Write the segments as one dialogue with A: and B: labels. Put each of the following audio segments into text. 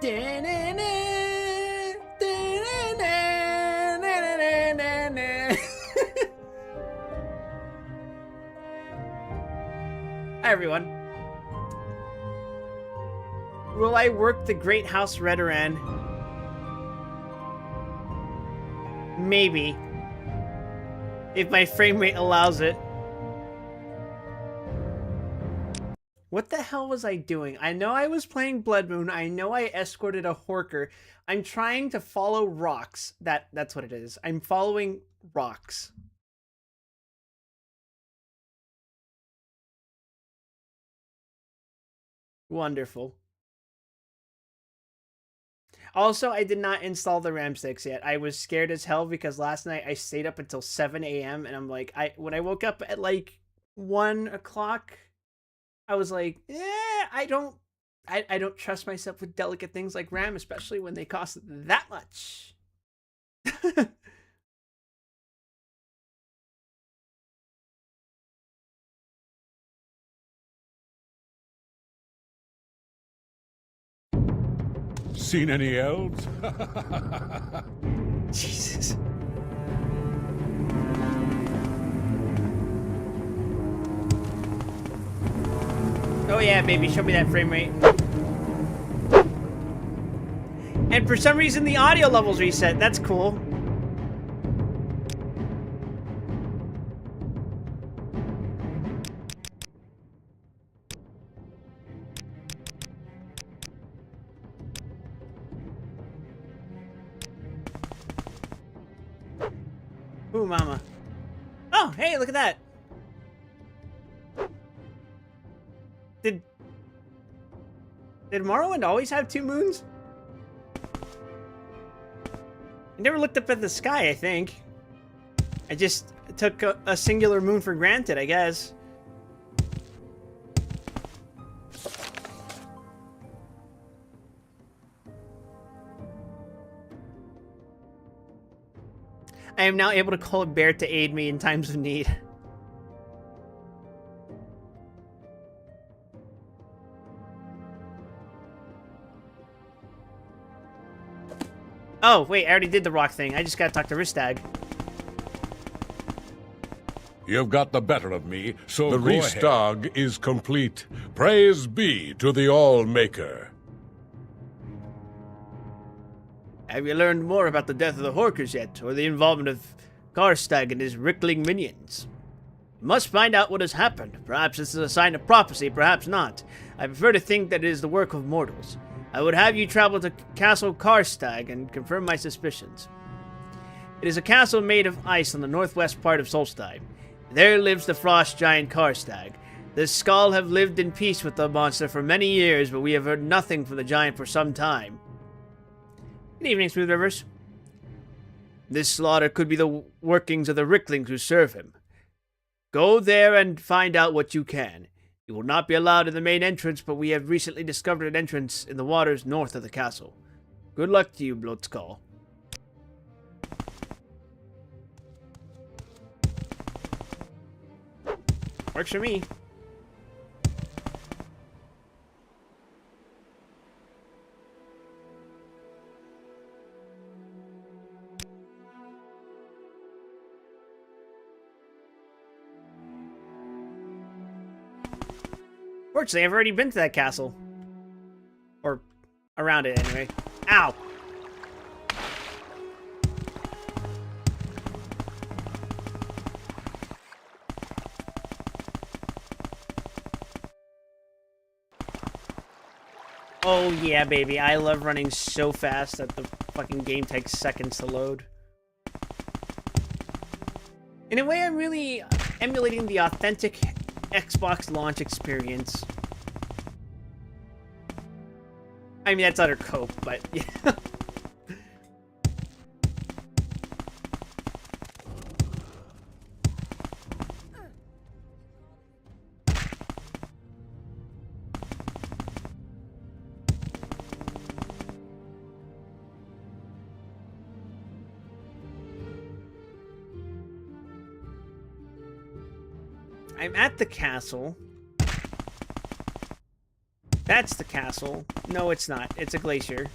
A: Hi everyone. Will I work the Great House Redoran? Maybe. If my frame rate allows it. What the hell was I doing? I know I was playing Blood Moon. I know I escorted a Horker. I'm trying to follow rocks. That's what it is. I'm following rocks. Wonderful. Also, I did not install the RAM sticks yet. I was scared as hell because last night I stayed up until 7 a.m. and I'm like, when I woke up at like 1 o'clock, I was like, I don't trust myself with delicate things like RAM, especially when they cost that much.
B: Seen any elves?
A: Jesus. Oh yeah, baby, show me that frame rate. And for some reason the audio levels reset. That's cool. Ooh, mama. Oh, hey, look at that. Did Morrowind always have 2 moons? I never looked up at the sky, I think. I just took a singular moon for granted, I guess. I am now able to call a bear to aid me in times of need. Oh, wait, I already did the rock thing. I just gotta talk to Ristag.
B: You've got the better of me, so
C: the
B: go ahead.
C: Ristag is complete. Praise be to the All-Maker.
A: Have you learned more about the death of the Horkers yet, or the involvement of Karstag and his Rickling minions? You must find out what has happened. Perhaps this is a sign of prophecy, perhaps not. I prefer to think that it is the work of mortals. I would have you travel to Castle Karstag and confirm my suspicions. It is a castle made of ice on the northwest part of Solstheim. There lives the frost giant Karstag. The Skull have lived in peace with the monster for many years, but we have heard nothing from the giant for some time. Good evening, Smooth Rivers. This slaughter could be the workings of the Ricklings who serve him. Go there and find out what you can. You will not be allowed in the main entrance, but we have recently discovered an entrance in the waters north of the castle. Good luck to you, Bloatskull. Works for me. Fortunately, I've already been to that castle. Or around it, anyway. Ow! Oh yeah, baby. I love running so fast that the fucking game takes seconds to load. In a way, I'm really emulating the authentic Xbox launch experience. I mean, that's utter cope, but yeah. I'm at the castle. That's the castle. No, it's not. It's a glacier.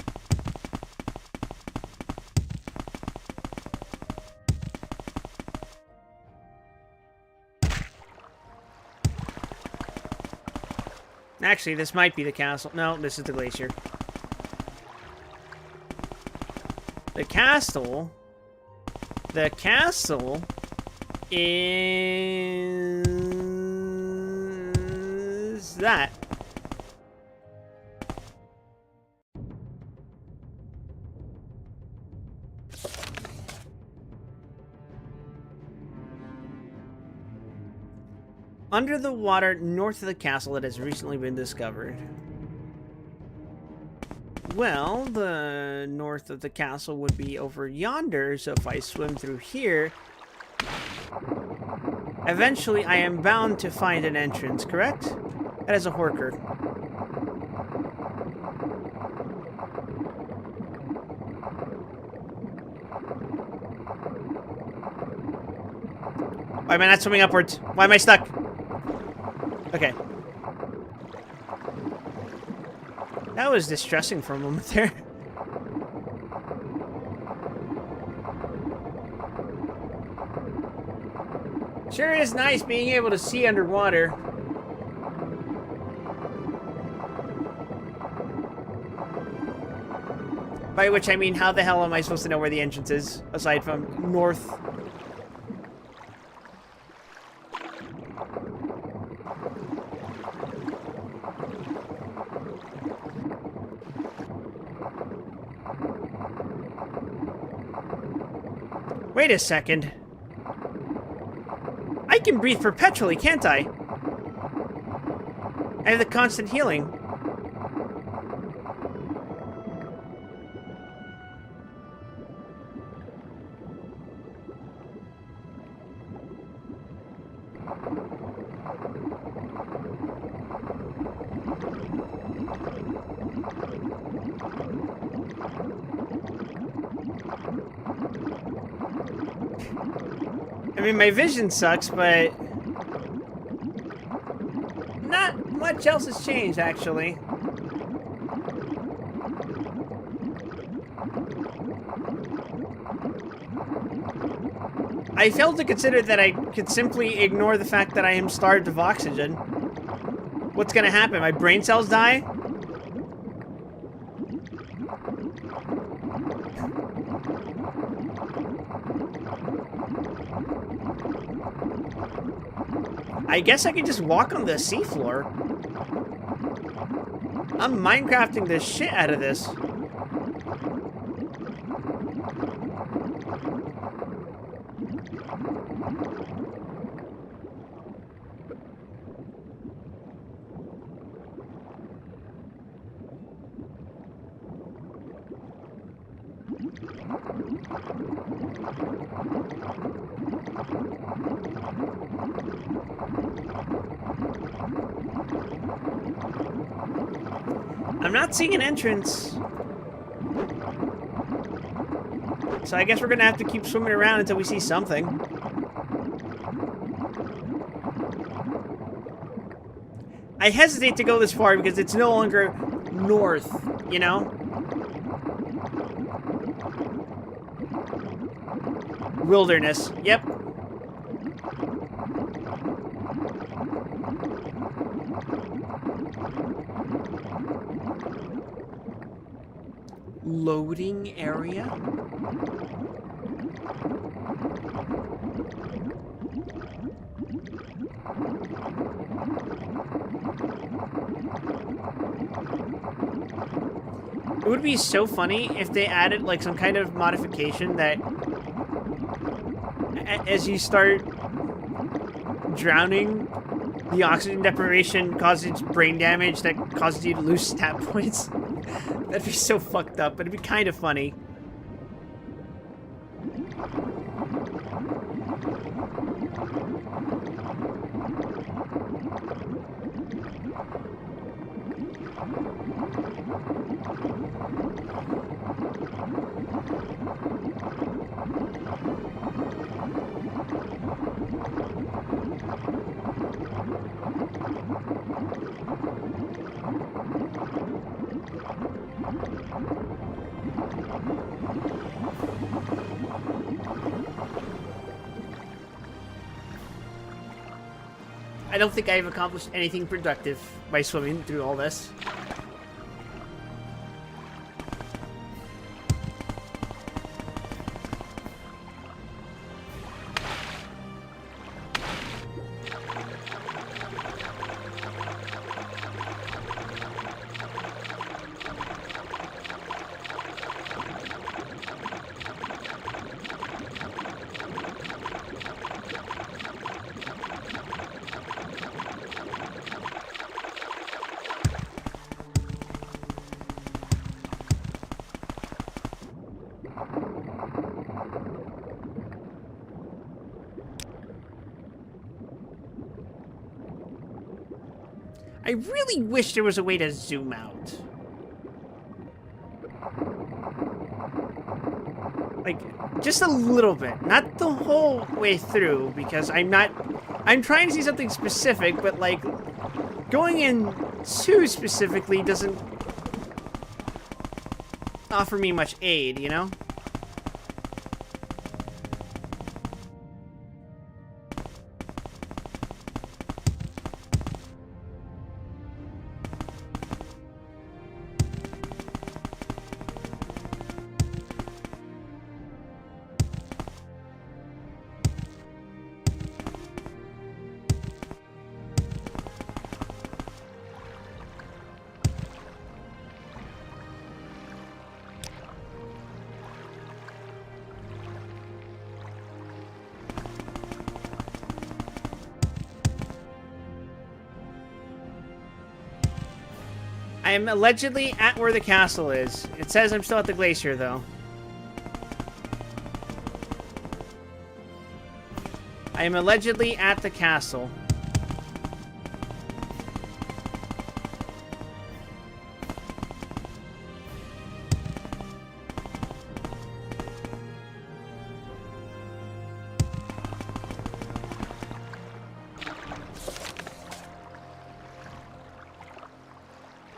A: Actually, this might be the castle. No, this is the glacier. The castle is that. Under the water north of the castle that has recently been discovered. Well, the north of the castle would be over yonder, so if I swim through here, eventually I am bound to find an entrance, correct? That is a horker. Why am I not swimming upwards? Why am I stuck? Okay. That was distressing for a moment there. Sure is nice being able to see underwater. By which I mean, how the hell am I supposed to know where the entrance is, aside from north? Wait a second. I can breathe perpetually, can't I? I have the constant healing. I mean, my vision sucks, but not much else has changed, actually. I failed to consider that I could simply ignore the fact that I am starved of oxygen. What's gonna happen? My brain cells die? I guess I could just walk on the seafloor. I'm Minecrafting the shit out of this. I'm not seeing an entrance. So I guess we're gonna have to keep swimming around until we see something. I hesitate to go this far because it's no longer north, you know? Wilderness. Yep. Loading area? It would be so funny if they added like some kind of modification that as you start drowning, the oxygen deprivation causes brain damage that causes you to lose stat points. That'd be so fucked up, but it'd be kind of funny. don't think I've accomplished anything productive by swimming through all this. I really wish there was a way to zoom out. Like, just a little bit. Not the whole way through, because I'm trying to see something specific, but like, going in too specifically doesn't offer me much aid, you know? I am allegedly at where the castle is. It says I'm still at the glacier, though. I am allegedly at the castle.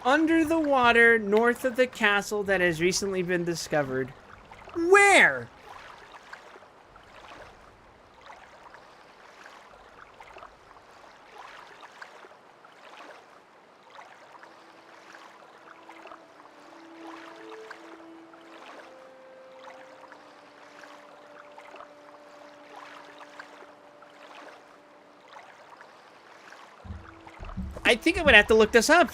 A: Under the water, north of the castle that has recently been discovered. Where? I think I'm gonna have to look this up.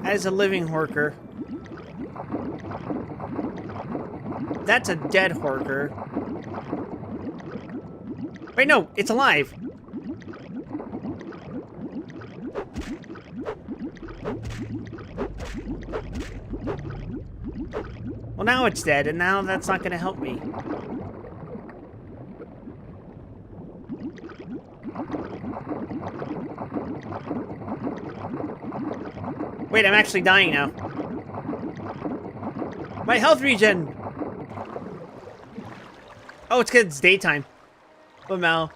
A: As a living horker. That's a dead horker. Wait, no, it's alive. Well, now it's dead, and now that's not going to help me. Wait, I'm actually dying now. My health regen! Oh, it's because it's daytime. Lamel.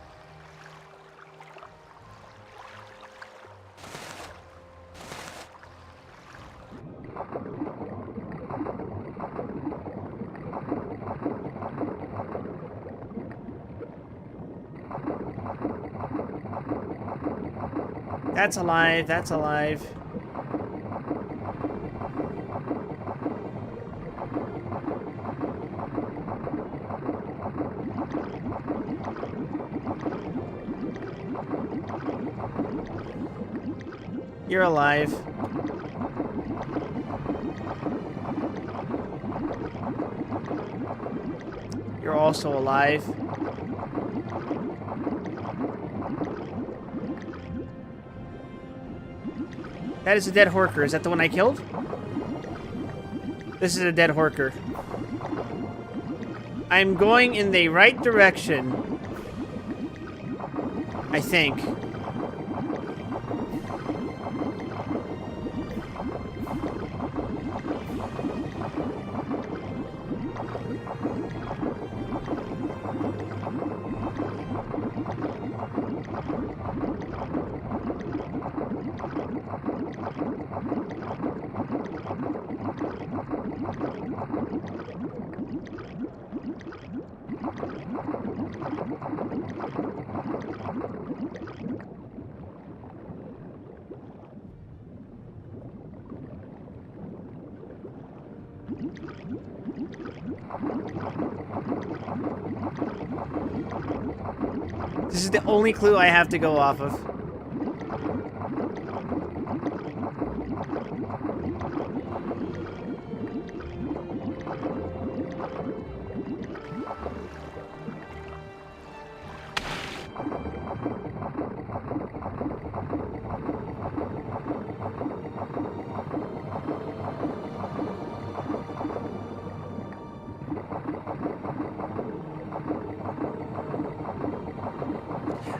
A: That's alive. That's alive. You're alive. You're also alive. That is a dead Horker. Is that the one I killed? This is a dead Horker. I'm going in the right direction. I think. This is the only clue I have to go off of.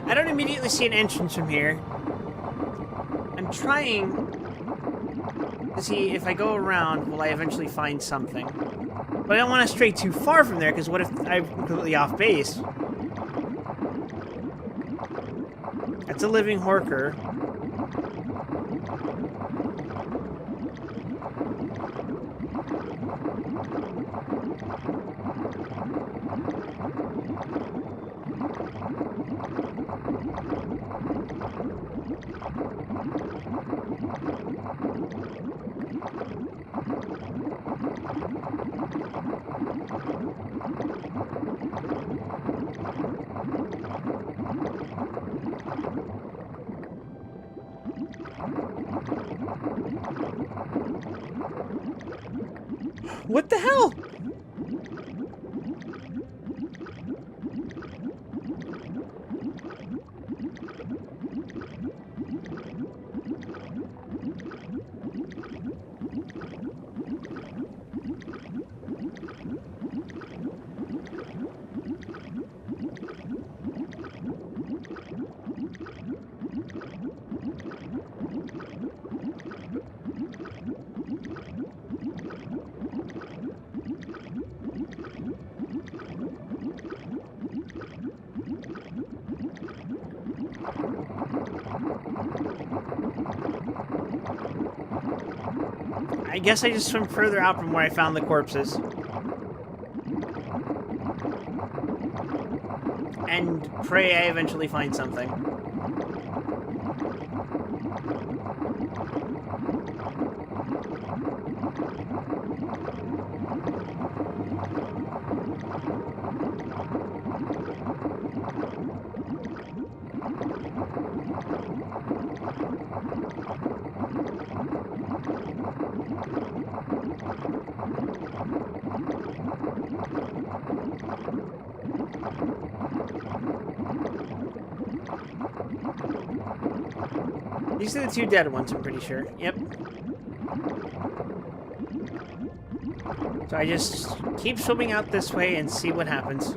A: I don't immediately see an entrance from here. I'm trying to see if I go around, will I eventually find something. But I don't want to stray too far from there, because what if I'm completely off base? That's a living Horker. What the hell? I guess I just swim further out from where I found the corpses. And pray I eventually find something. These are the two dead ones, I'm pretty sure. Yep. So I just keep swimming out this way and see what happens.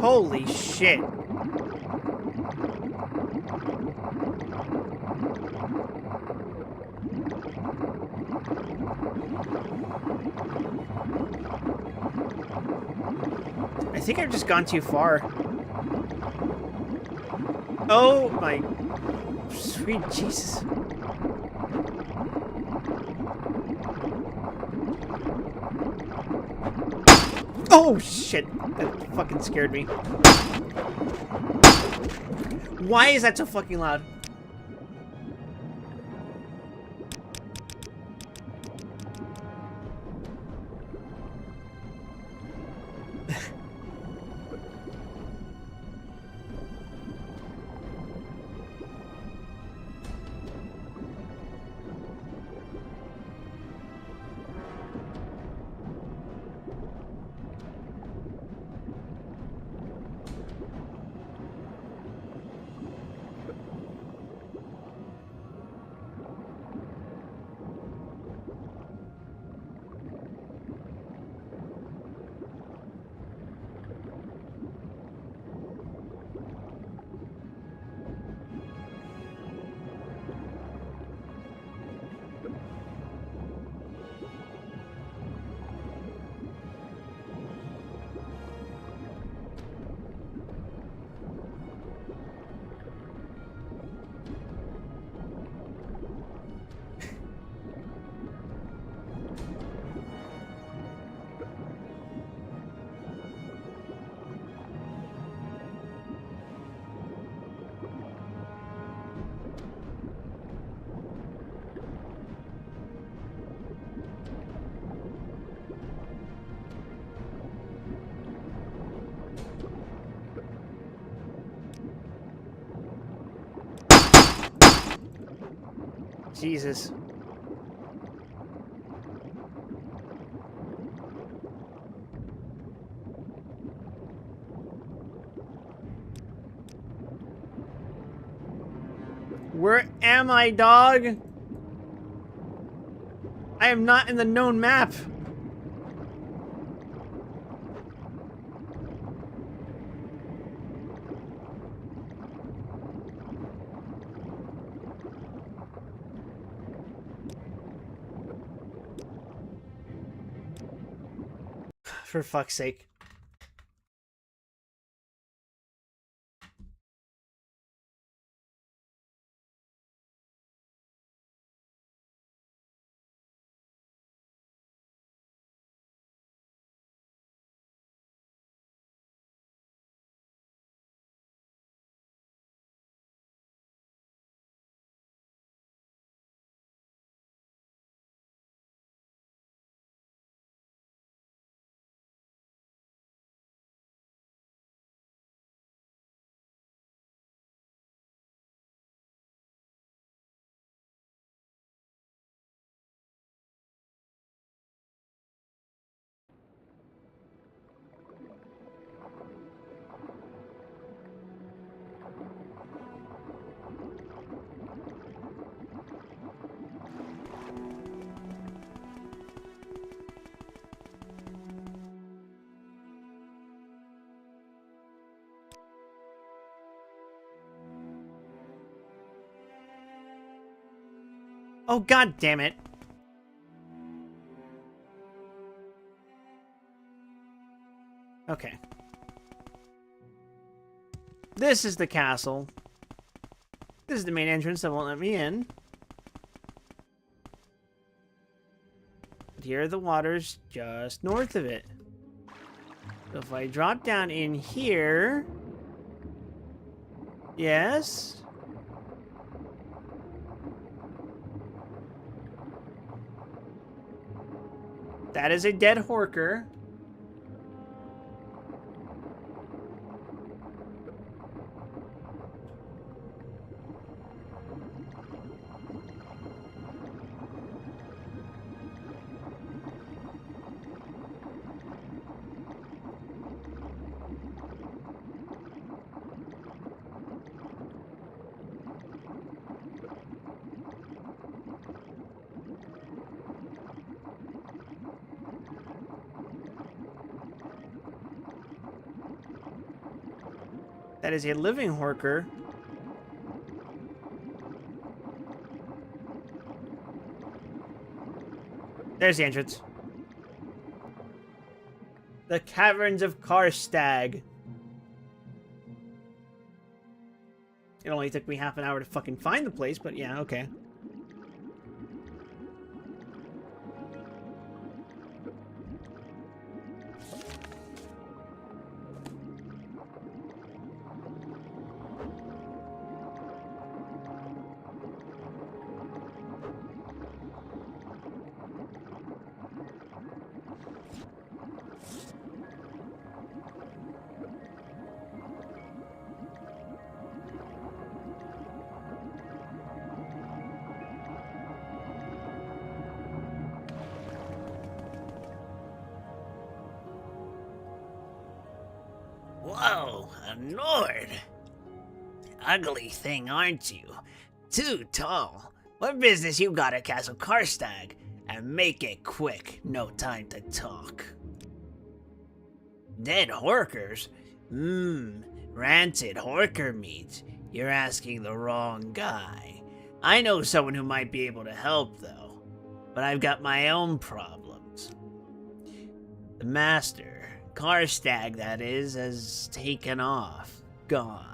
A: Holy shit. I think I've just gone too far. Oh my sweet Jesus. Oh shit, that fucking scared me. Why is that so fucking loud? Jesus. Where am I, dog? I am not in the known map. For fuck's sake. Oh, god damn it. Okay. This is the castle. This is the main entrance that won't let me in. But here are the waters just north of it. So if I drop down in here... Yes? That is a dead horker. That is a living horker. There's the entrance. The Caverns of Karstag. It only took me half an hour to fucking find the place, but yeah, okay.
D: Whoa, a Nord! Ugly thing, aren't you? Too tall. What business you got at Castle Karstag? And make it quick, no time to talk. Dead horkers? Rancid horker meat. You're asking the wrong guy. I know someone who might be able to help, though. But I've got my own problems. The master, Karstag that is, has taken off. Gone.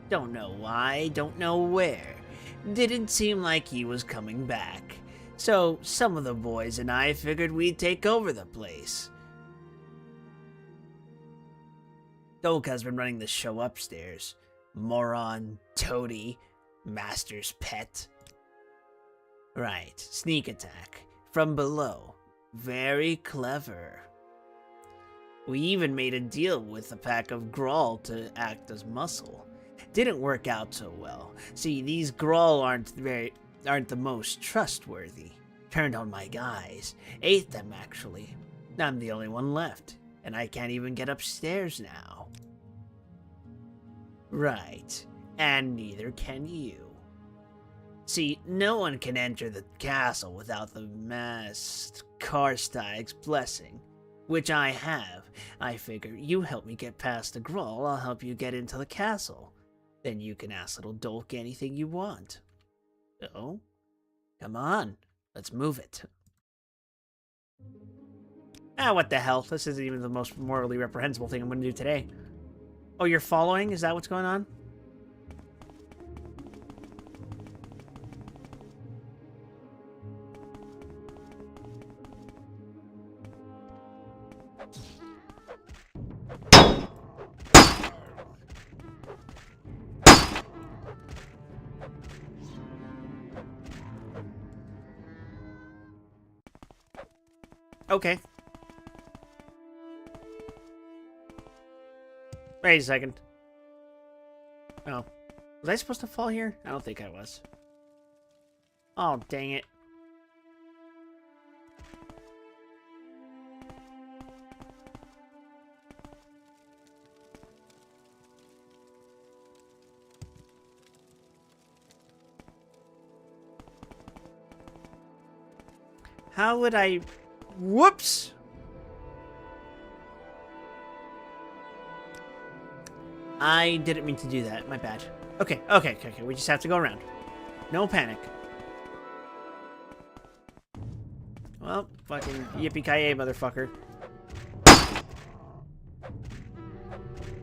D: Don't know why, don't know where. Didn't seem like he was coming back. So some of the boys and I figured we'd take over the place. Dolka's been running the show upstairs. Moron, toady, master's pet. Right, sneak attack. From below. Very clever. We even made a deal with a pack of Grawl to act as muscle. Didn't work out so well. See, these Grawl aren't the most trustworthy. Turned on my guys. Ate them, actually. I'm the only one left, and I can't even get upstairs now. Right, and neither can you. See, no one can enter the castle without the masked Karstag's blessing, which I have. I figure you help me get past the Grawl, I'll help you get into the castle. Then you can ask little Dolk anything you want. Oh? Come on, let's move it. Ah, what the hell? This isn't even the most morally reprehensible thing I'm going to do today. Oh, you're following? Is that what's going on? Okay. Wait a second. Oh. Was I supposed to fall here? I don't think I was. Oh, dang it. How would I... Whoops! I didn't mean to do that. My bad. Okay. We just have to go around. No panic. Well, fucking yippee-ki-yay, motherfucker.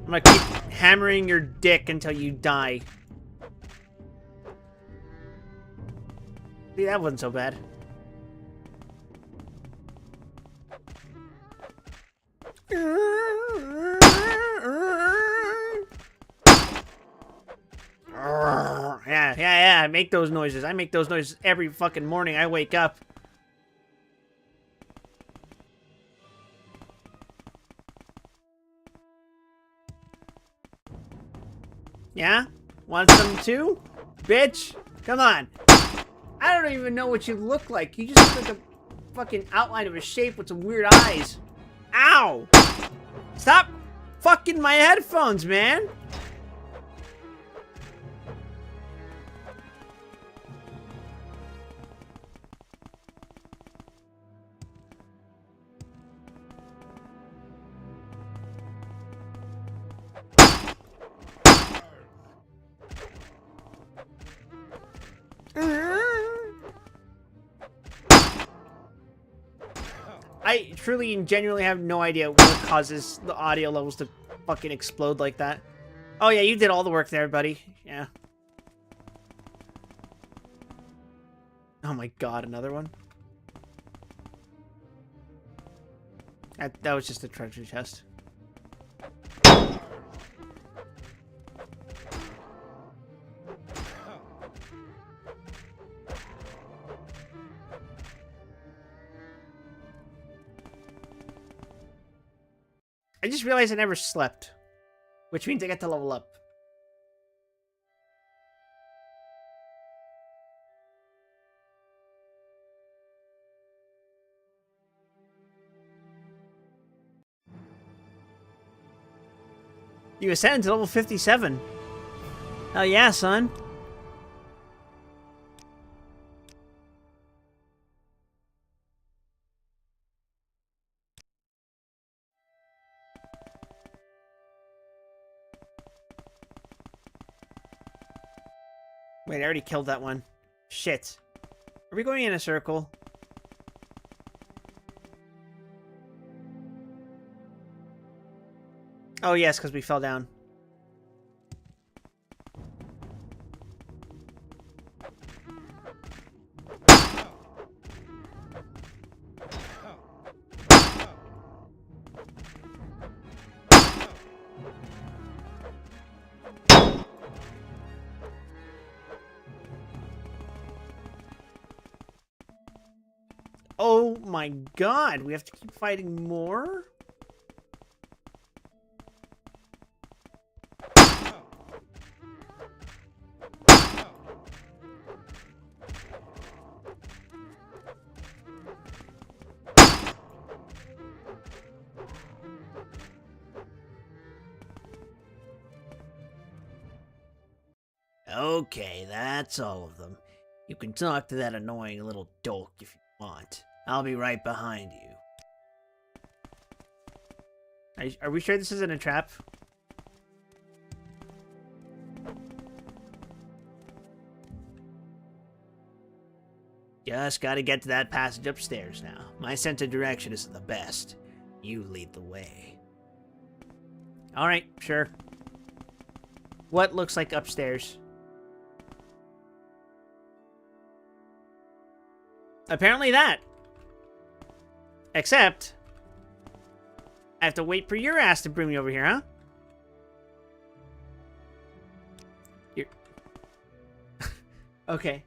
D: I'm gonna keep hammering your dick until you die. See, that wasn't so bad. Yeah, I make those noises. I make those noises every fucking morning I wake up. Yeah? Want some too? Bitch? Come on. I don't even know what you look like. You just look like a fucking outline of a shape with some weird eyes. Ow! Stop fucking my headphones, man! I truly and genuinely have no idea what
A: causes the audio levels to fucking explode like that. Oh yeah, you did all the work there, buddy. Yeah. Oh my god, another one? That was just a treasure chest. I just realized I never slept, which means I get to level up. You ascended to level 57. Hell yeah, son. Wait, I already killed that one. Shit. Are we going in a circle? Oh, yes, because we fell down. Oh my god, we have to keep fighting more? Okay, that's all of them. You can talk to that annoying little dolt if you want. I'll be right behind you. Are we sure this isn't a trap? Just gotta get to that passage upstairs now. My sense of direction isn't the best. You lead the way. Alright, sure. What looks like upstairs? Apparently that. Except, I have to wait for your ass to bring me over here, huh? You're... Okay.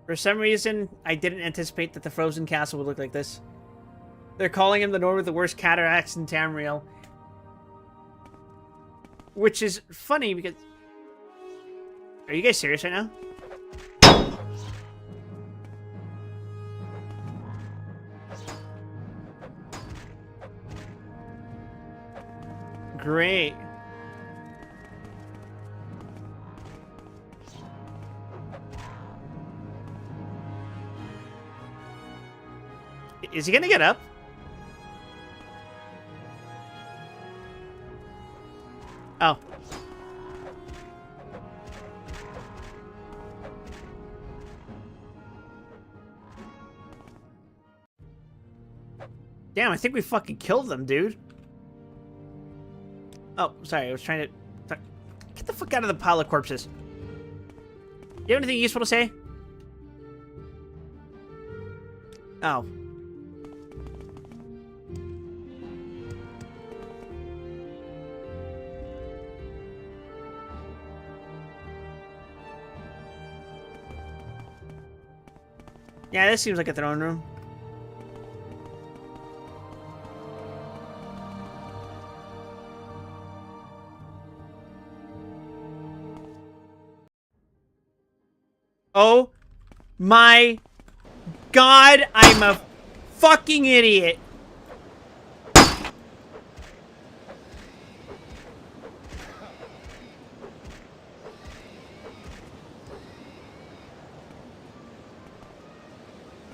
A: For some reason, I didn't anticipate that the frozen castle would look like this. They're calling him the Lord with the worst cataracts in Tamriel. Which is funny because... Are you guys serious right now? Great. Is he gonna get up? Oh. Damn, I think we fucking killed them, dude. Oh, sorry, I was trying to... Get the fuck out of the pile of corpses. Do you have anything useful to say? Oh. Yeah, this seems like a throne room. Oh my god, I'm a fucking idiot.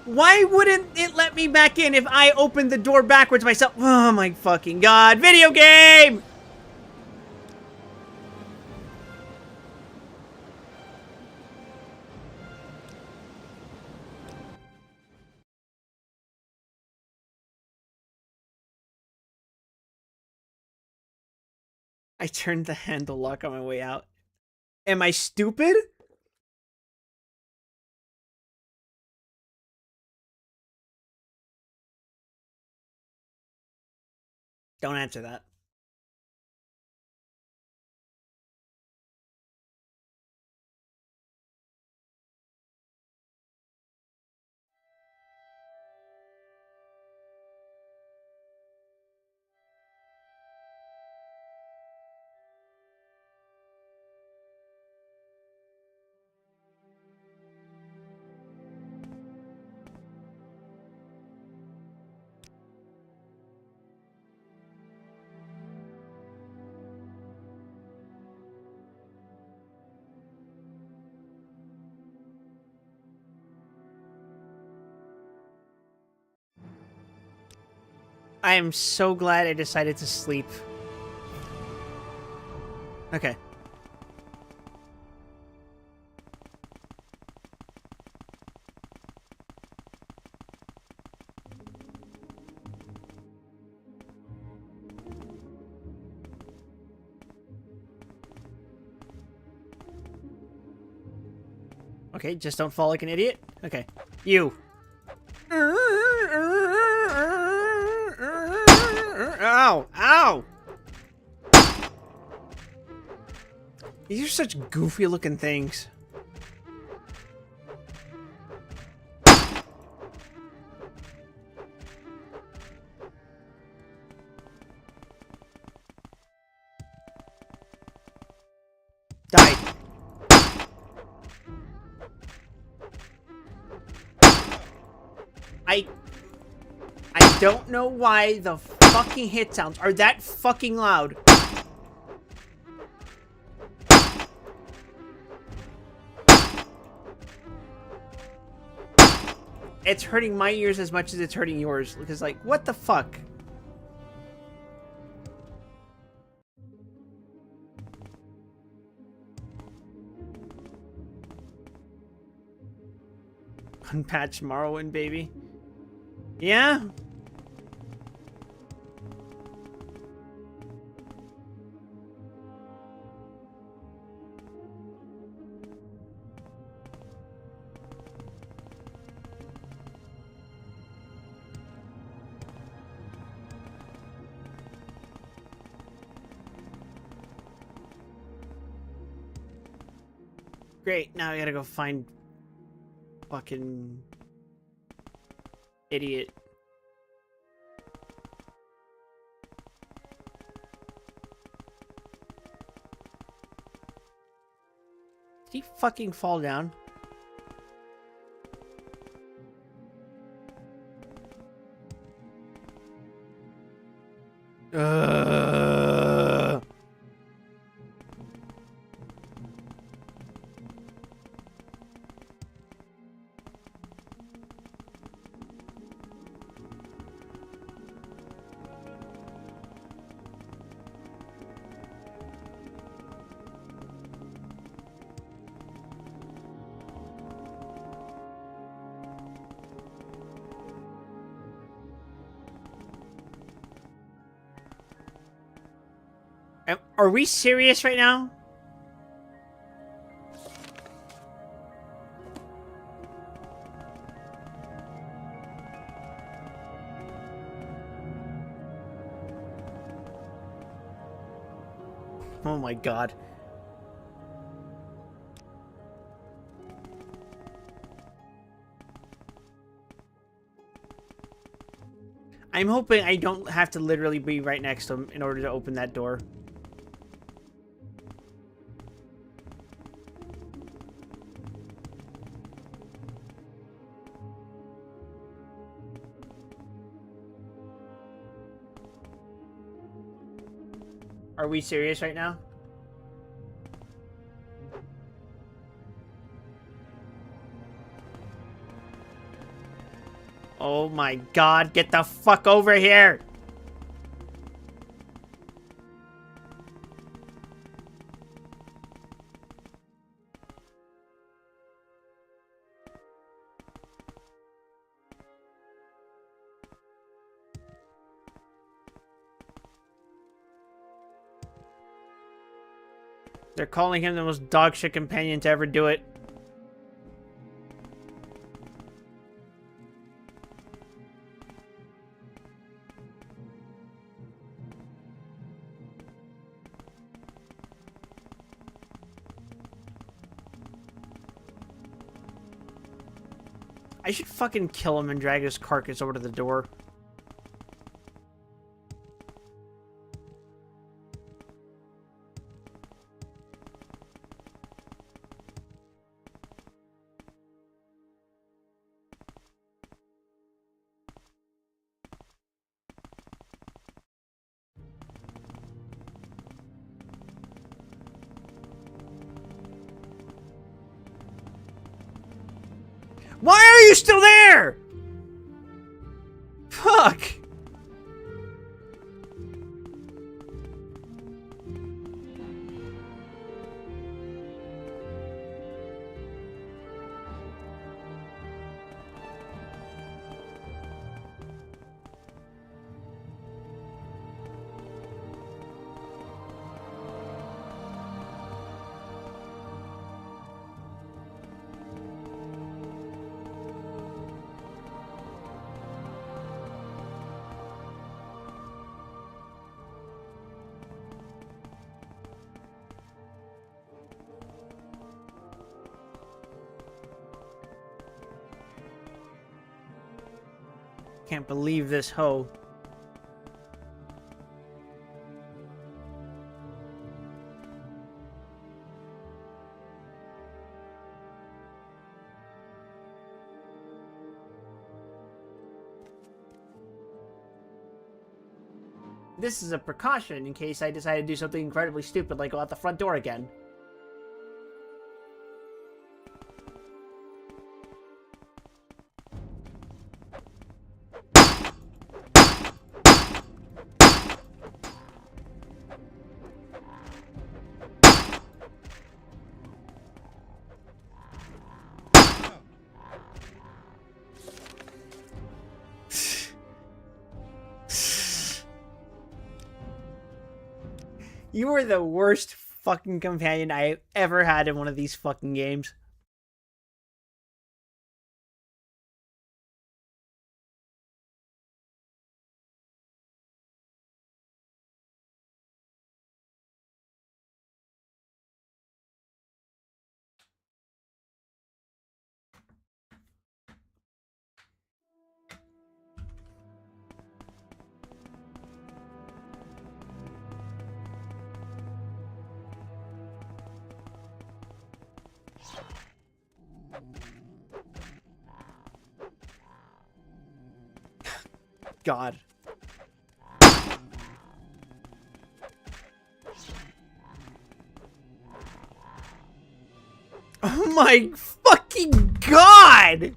A: Why wouldn't it let me back in if I opened the door backwards myself? Oh my fucking god. Video game! I turned the handle lock on my way out. Am I stupid? Don't answer that. I am so glad I decided to sleep. Okay. Okay, just don't fall like an idiot. Okay. You. Ow! Ow! These are such goofy looking things. Died. I don't know why the fucking hit sounds are that fucking loud. It's hurting my ears as much as it's hurting yours. Because, like, what the fuck? Unpatched Morrowind, baby. Yeah? Great, now I gotta go find fucking idiot. Did he fucking fall down? Are we serious right now? Oh my god. I'm hoping I don't have to literally be right next to him in order to open that door. Are we serious right now? Oh my god, get the fuck over here! They're calling him the most dogshit companion to ever do it. I should fucking kill him and drag his carcass over to the door. Why are you still there? Fuck. Can't believe this hoe. This is a precaution in case I decide to do something incredibly stupid like go out the front door again. You were the worst fucking companion I ever had in one of these fucking games. God. Oh my fucking God!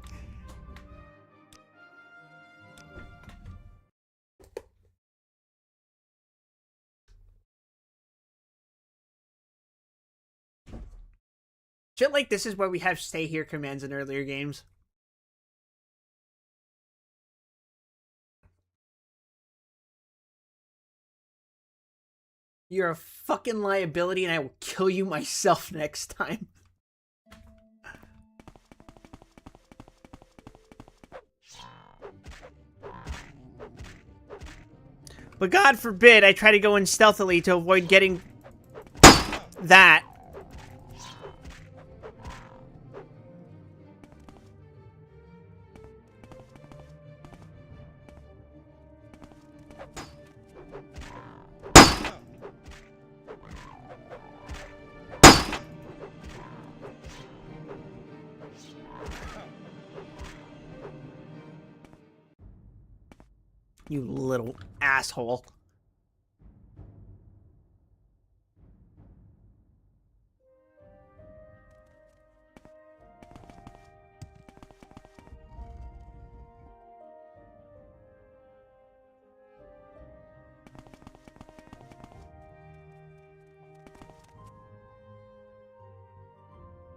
A: Shit like this is where we have stay here commands in earlier games. You're a fucking liability and I will kill you myself next time. But God forbid I try to go in stealthily to avoid getting that. You little asshole.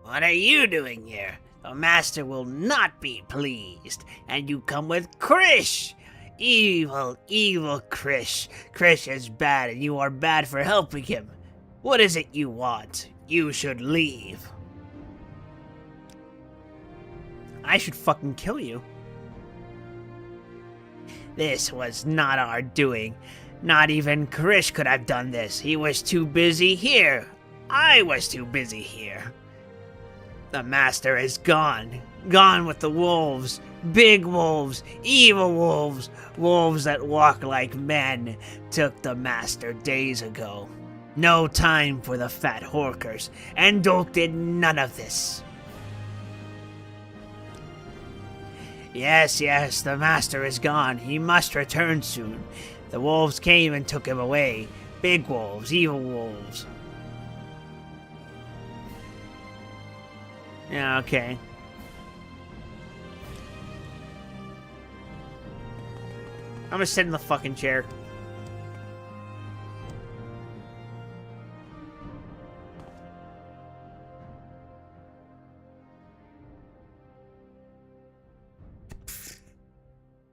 D: What are you doing here? The master will not be pleased, and you come with Krish! Evil, evil Krish. Krish is bad, and you are bad for helping him. What is it you want? You should leave. I should fucking kill you. This was not our doing. Not even Krish could have done this. He was too busy here. I was too busy here. The master is gone. Gone with the wolves. Big wolves. Evil wolves. Wolves that walk like men. Took the master days ago. No time for the fat horkers. And Dolk did none of this. Yes, yes, the master is gone. He must return soon. The wolves came and took him away. Big wolves, evil wolves. Yeah, okay. I'm gonna sit in the fucking chair.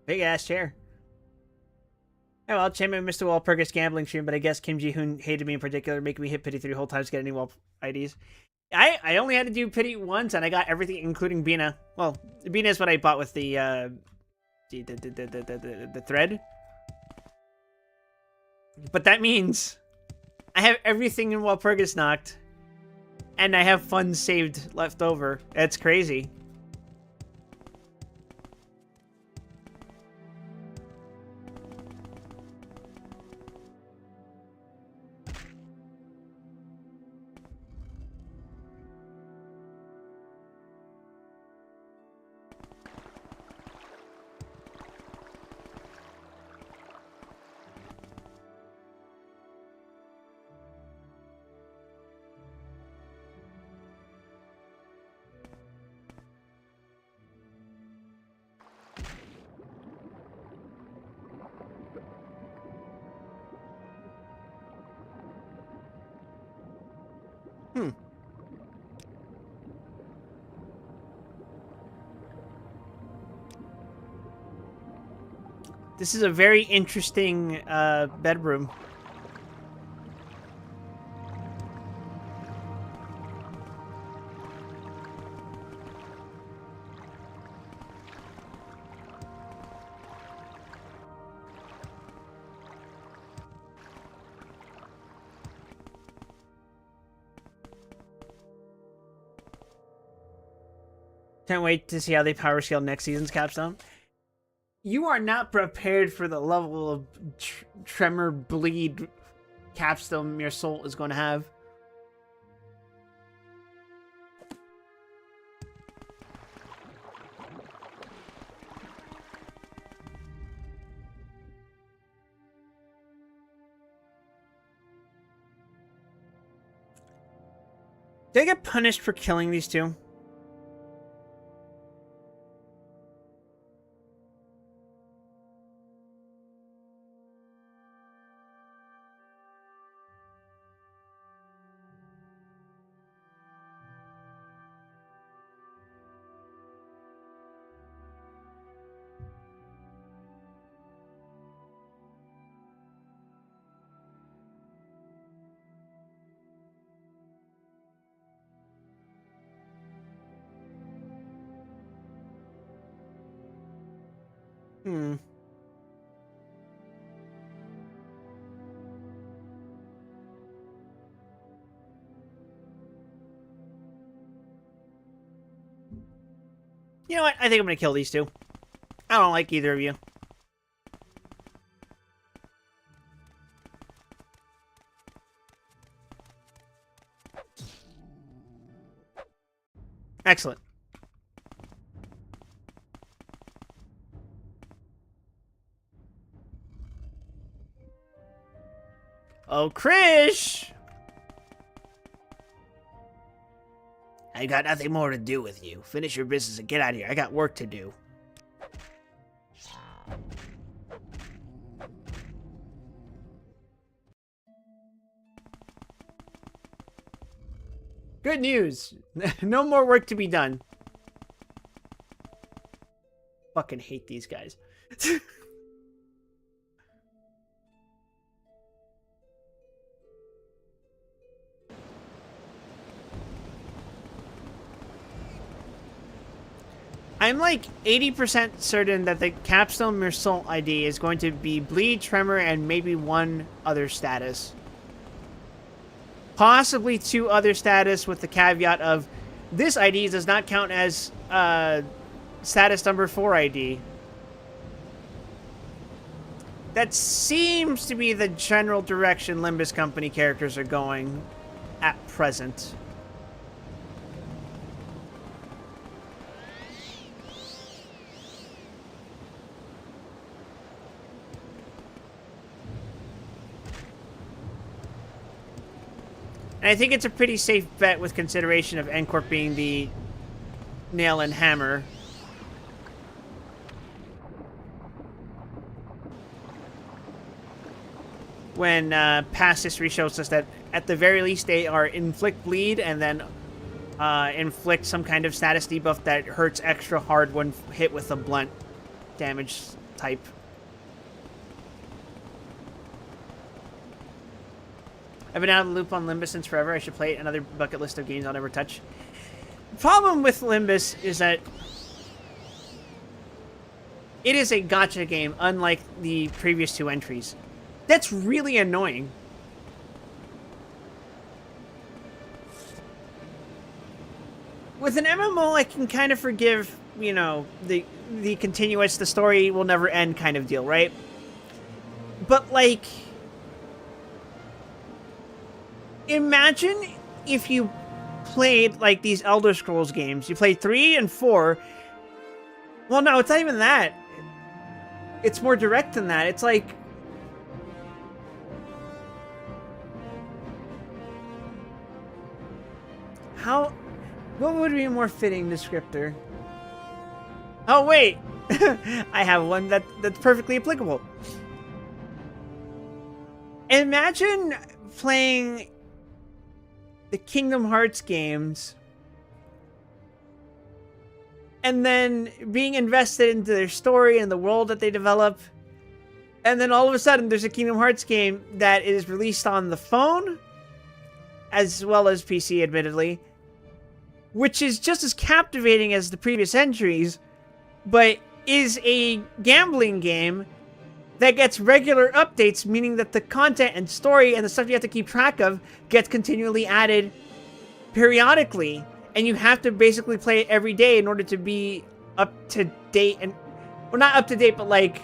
D: Big ass chair. Oh well, Champion missed the Walpurgis gambling stream, but I guess Kim Ji-hoon hated me in particular, making me hit pity 3 whole times to get any Wall IDs. I only had to do pity once, and I got everything, including Bina. Well, Bina is what I bought with the thread. But that means I have everything in Walpurgis knocked, and I have funds saved left over. That's crazy. This is a very interesting bedroom. Can't wait to see how they power scale next season's capstone. You are not prepared for the level of tremor bleed capstone your soul is going to have. Did I get punished for killing these two? Hmm. You know what? I think I'm gonna kill these two. I don't like either of you. Excellent. Oh, Krish! I got nothing more to do with you. Finish your business and get out of here. I got work to do. Good news. No more work to be done. Fucking hate these guys.
A: I'm like 80% certain that the Capstone Mersault ID is going to be Bleed, Tremor, and maybe one other status. Possibly 2 other status with the caveat of this ID does not count as status number 4 ID. That seems to be the general direction Limbus Company characters are going at present. And I think it's a pretty safe bet with consideration of N-Corp being the nail and hammer. When past history shows us that at the very least they are inflict bleed and then inflict some kind of status debuff that hurts extra hard when hit with a blunt damage type. I've been out of the loop on Limbus since forever. I should play it. Another bucket list of games I'll never touch. The problem with Limbus is that it is a gacha game, unlike the previous 2 entries. That's really annoying. With an MMO, I can kind of forgive, you know, the continuous, the story will never end kind of deal, right? But, like, imagine if you played, like, these Elder Scrolls games. You played 3 and 4. Well, no, it's not even that. It's more direct than that. It's like, what would be a more fitting descriptor? Oh, wait! I have one that's perfectly applicable. Imagine playing the Kingdom Hearts games and then being invested into their story and the world that they develop, and then all of a sudden there's a Kingdom Hearts game that is released on the phone as well as PC, admittedly, which is just as captivating as the previous entries, but is a gambling game that gets regular updates, meaning that the content and story and the stuff you have to keep track of gets continually added periodically, and you have to basically play it every day in order to be up to date, and, well, not up to date, but like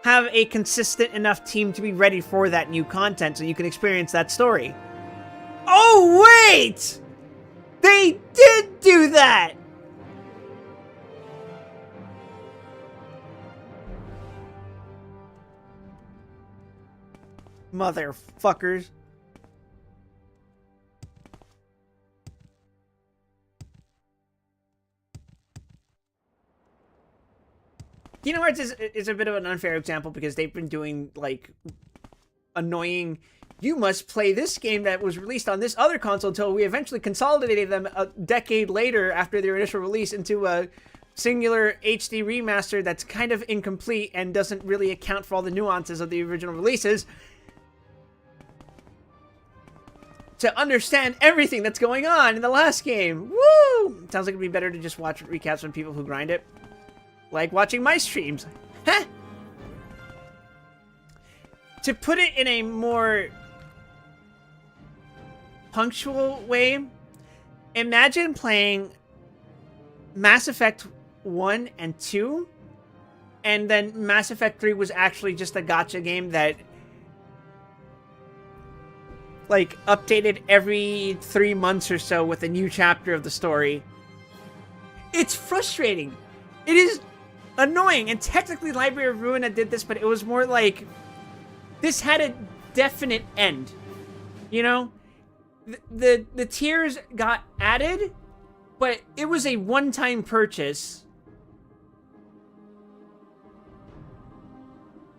A: have a consistent enough team to be ready for that new content so you can experience that story. Oh, wait! They did do that! Motherfuckers. Kingdom Hearts is a bit of an unfair example because they've been doing, like, annoying, you must play this game that was released on this other console until we eventually consolidated them a decade later after their initial release into a singular HD remaster that's kind of incomplete and doesn't really account for all the nuances of the original releases to understand everything that's going on in the last game. Woo! Sounds like it'd be better to just watch recaps from people who grind it. Like watching my streams. Huh? To put it in a more punctual way, imagine playing Mass Effect 1 and 2, and then Mass Effect 3 was actually just a gacha game that, like, updated every 3 months or so with a new chapter of the story. It's frustrating. It is annoying, and technically Library of Ruina did this, but it was more like this had a definite end. You know? The tiers got added, but it was a one-time purchase.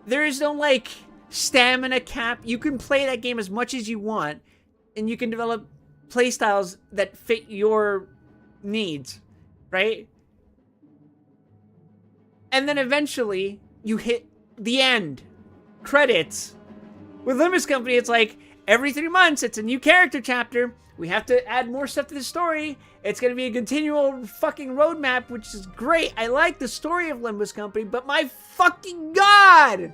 A: There is no, like, stamina cap. You can play that game as much as you want, and you can develop playstyles that fit your needs, right? And then eventually, you hit the end. Credits. With Limbus Company, it's like, every 3 months, it's a new character chapter. We have to add more stuff to the story. It's going to be a continual fucking roadmap, which is great. I like the story of Limbus Company, but my fucking god!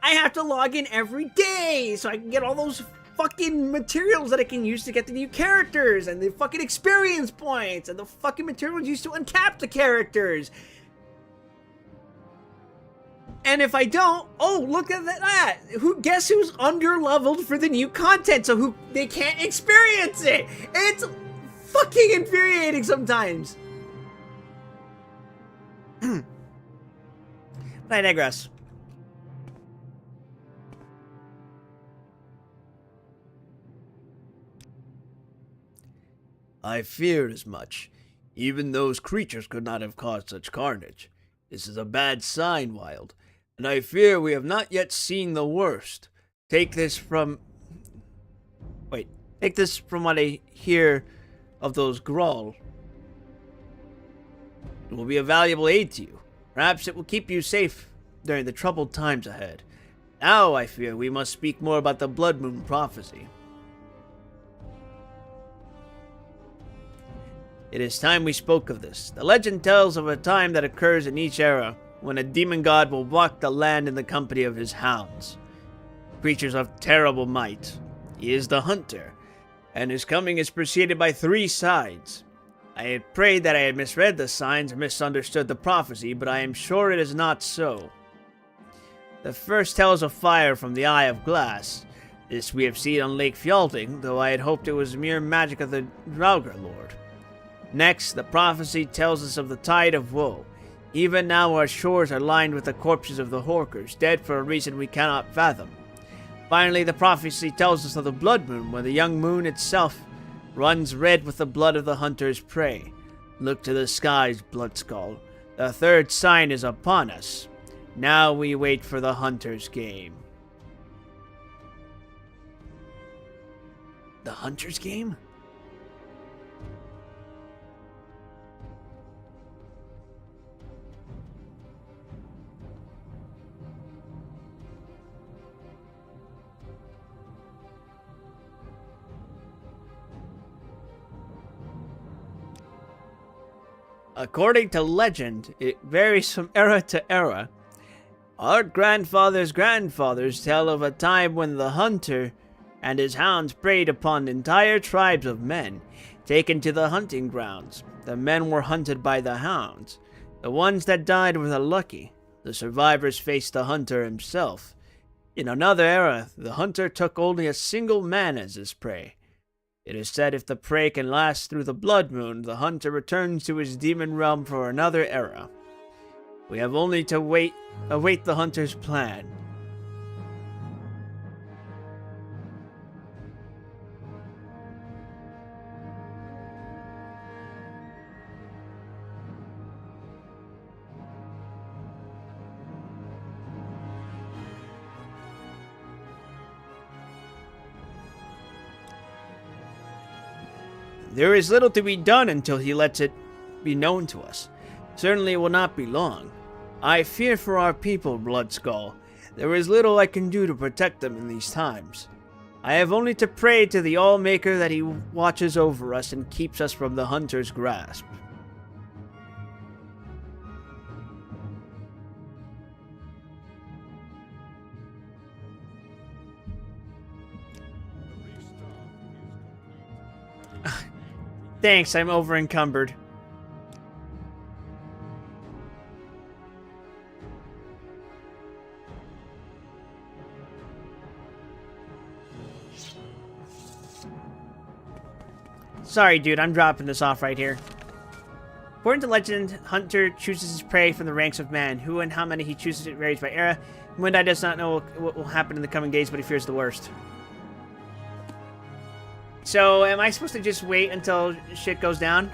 A: I have to log in every day so I can get all those fucking materials that I can use to get the new characters and the fucking experience points and the fucking materials used to uncap the characters. And if I don't, oh, look at that. Guess who's under-leveled for the new content, so they can't experience it. It's fucking infuriating sometimes. But I digress. I feared as much. Even those creatures could not have caused such carnage. This is a bad sign, Wild, and I fear we have not yet seen the worst. Take this from what I hear of those Grawl. It will be a valuable aid to you. Perhaps it will keep you safe during the troubled times ahead. Now I fear we must speak more about the Blood Moon prophecy. It is time we spoke of this. The legend tells of a time that occurs in each era when a demon god will walk the land in the company of his hounds. Creatures of terrible might. He is the hunter, and his coming is preceded by 3 signs. I had prayed that I had misread the signs or misunderstood the prophecy, but I am sure it is not so. The first tells of fire from the Eye of Glass. This we have seen on Lake Fjalting, though I had hoped it was mere magic of the Draugr Lord. Next, the prophecy tells us of the Tide of Woe. Even now our shores are lined with the corpses of the Horkers, dead for a reason we cannot fathom. Finally, the prophecy tells us of the Blood Moon, where the young moon itself runs red with the blood of the hunter's prey. Look to the skies, Bloodskull. The 3rd sign is upon us. Now we wait for the hunter's game. The hunter's game? According to legend, it varies from era to era. Our grandfathers' grandfathers tell of a time when the hunter and his hounds preyed upon entire tribes of men, taken to the hunting grounds. The men were hunted by the hounds. The ones that died were the lucky. The survivors faced the hunter himself. In another era, the hunter took only a single man as his prey. It is said if the prey can last through the Blood Moon, the hunter returns to his demon realm for another era. We have only to await the hunter's plan. There is little to be done until he lets it be known to us. Certainly it will not be long. I fear for our people, Bloodskull. There is little I can do to protect them in these times. I have only to pray to the All-Maker that he watches over us and keeps us from the hunter's grasp. Thanks, I'm over encumbered. Sorry, dude, I'm dropping this off right here. According to legend, Hunter chooses his prey from the ranks of man. Who and how many he chooses it varies by era. Mundai does not know what will happen in the coming days, but he fears the worst. So, am I supposed to just wait until shit goes down?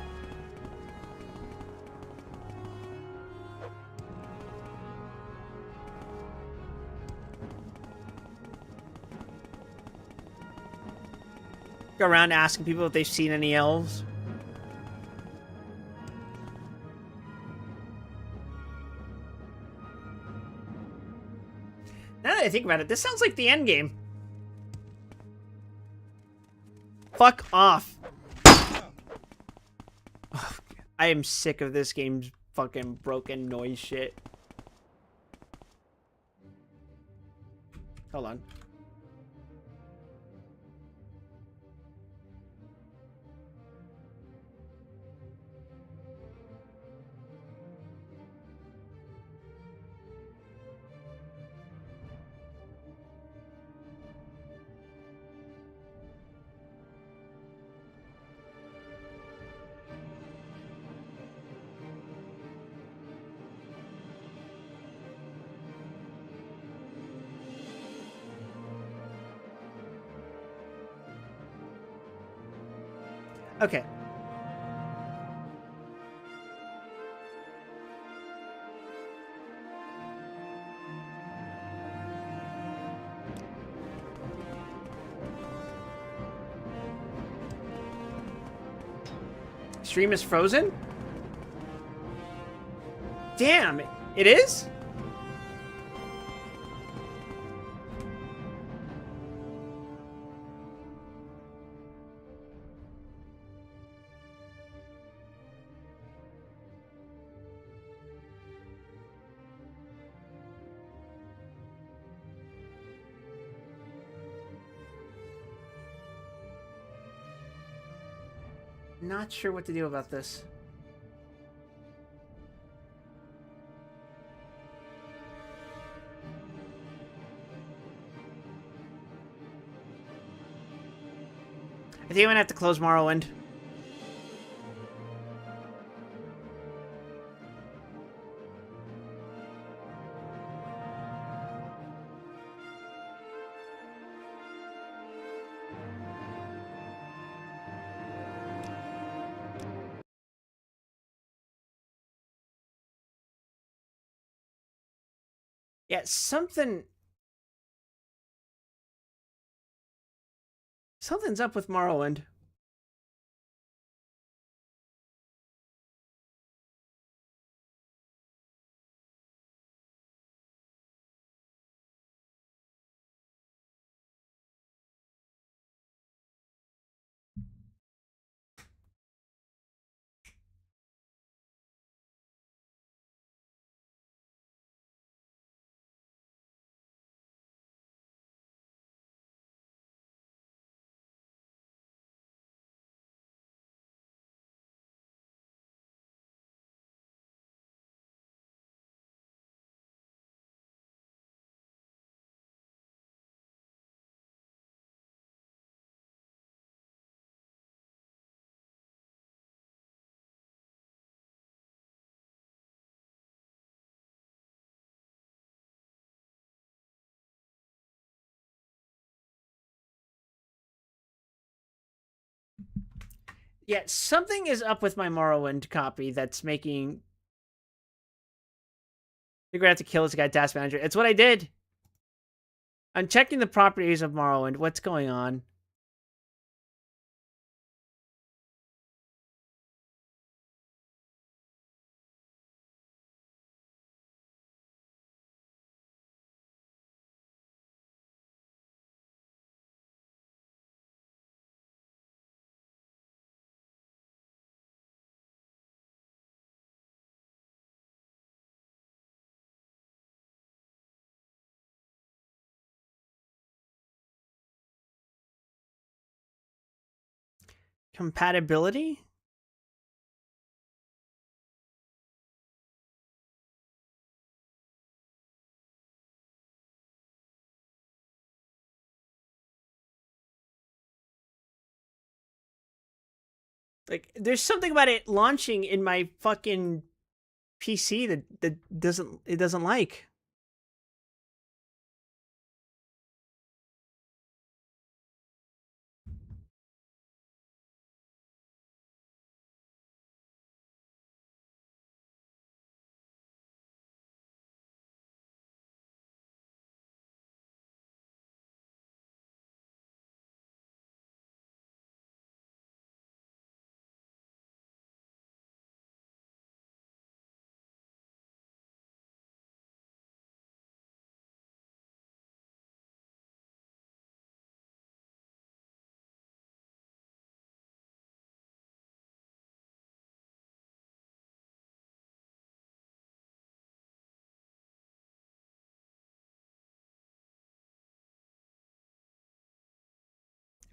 A: Go around asking people if they've seen any elves? Now that I think about it, this sounds like the end game. Fuck off. Oh, I am sick of this game's fucking broken noise shit. Hold on. Okay. Stream is frozen? Damn, it is? Not sure what to do about this. I think I'm gonna have to close Morrowind. Yeah, something's up with Morrowind. Yeah, something is up with my Morrowind copy that's making... You're gonna have to kill this guy, task manager. It's what I did. I'm checking the properties of Morrowind. What's going on? Compatibility? Like, there's something about it launching in my fucking PC that doesn't like.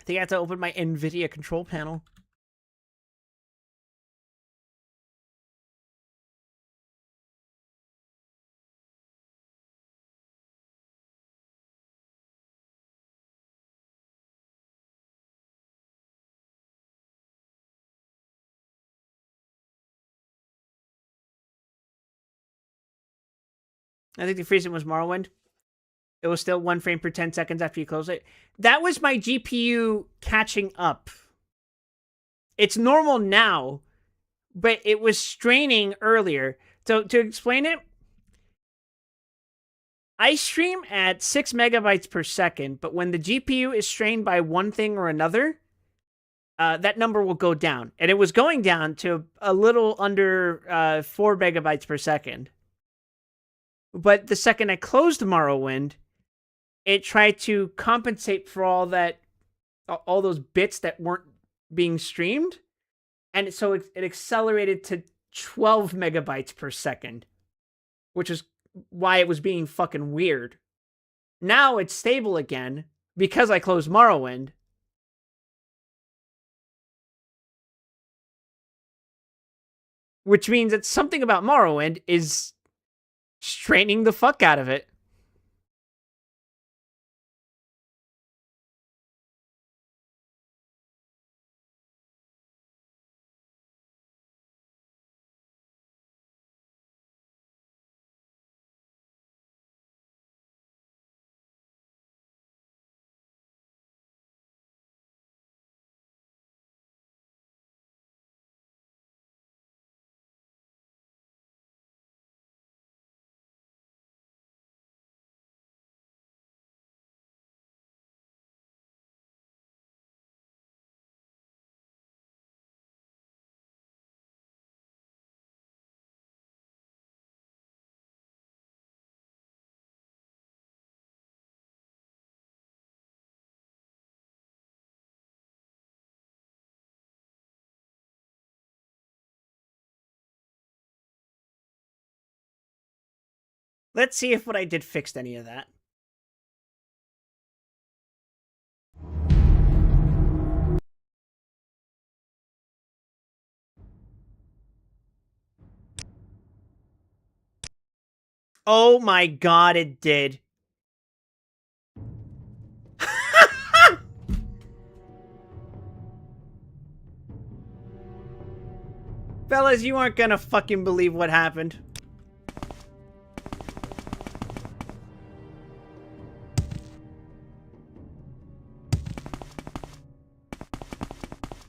A: I think I have to open my NVIDIA control panel. I think the freezing was Morrowind. It was still 1 frame per 10 seconds after you close it. That was my GPU catching up. It's normal now, but it was straining earlier. So to explain it, I stream at 6 megabytes per second, but when the GPU is strained by one thing or another, that number will go down. And it was going down to a little under 4 megabytes per second. But the second I closed Morrowind, it tried to compensate for all those bits that weren't being streamed. And so it accelerated to 12 megabytes per second, which is why it was being fucking weird. Now it's stable again because I closed Morrowind. Which means that something about Morrowind is straining the fuck out of it. Let's see if what I did fixed any of that. Oh my god, it did. Fellas, you aren't gonna fucking believe what happened.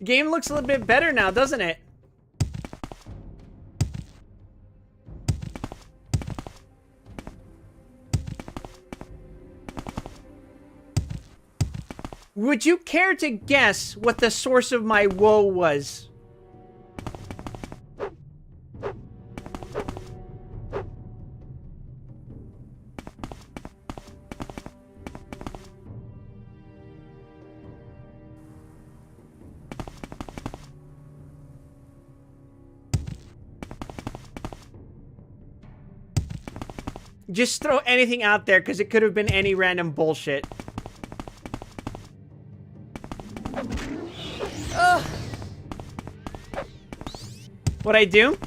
A: Game looks a little bit better now, doesn't it? Would you care to guess what the source of my woe was? Just throw anything out there, because it could have been any random bullshit. Ugh. What'd I do?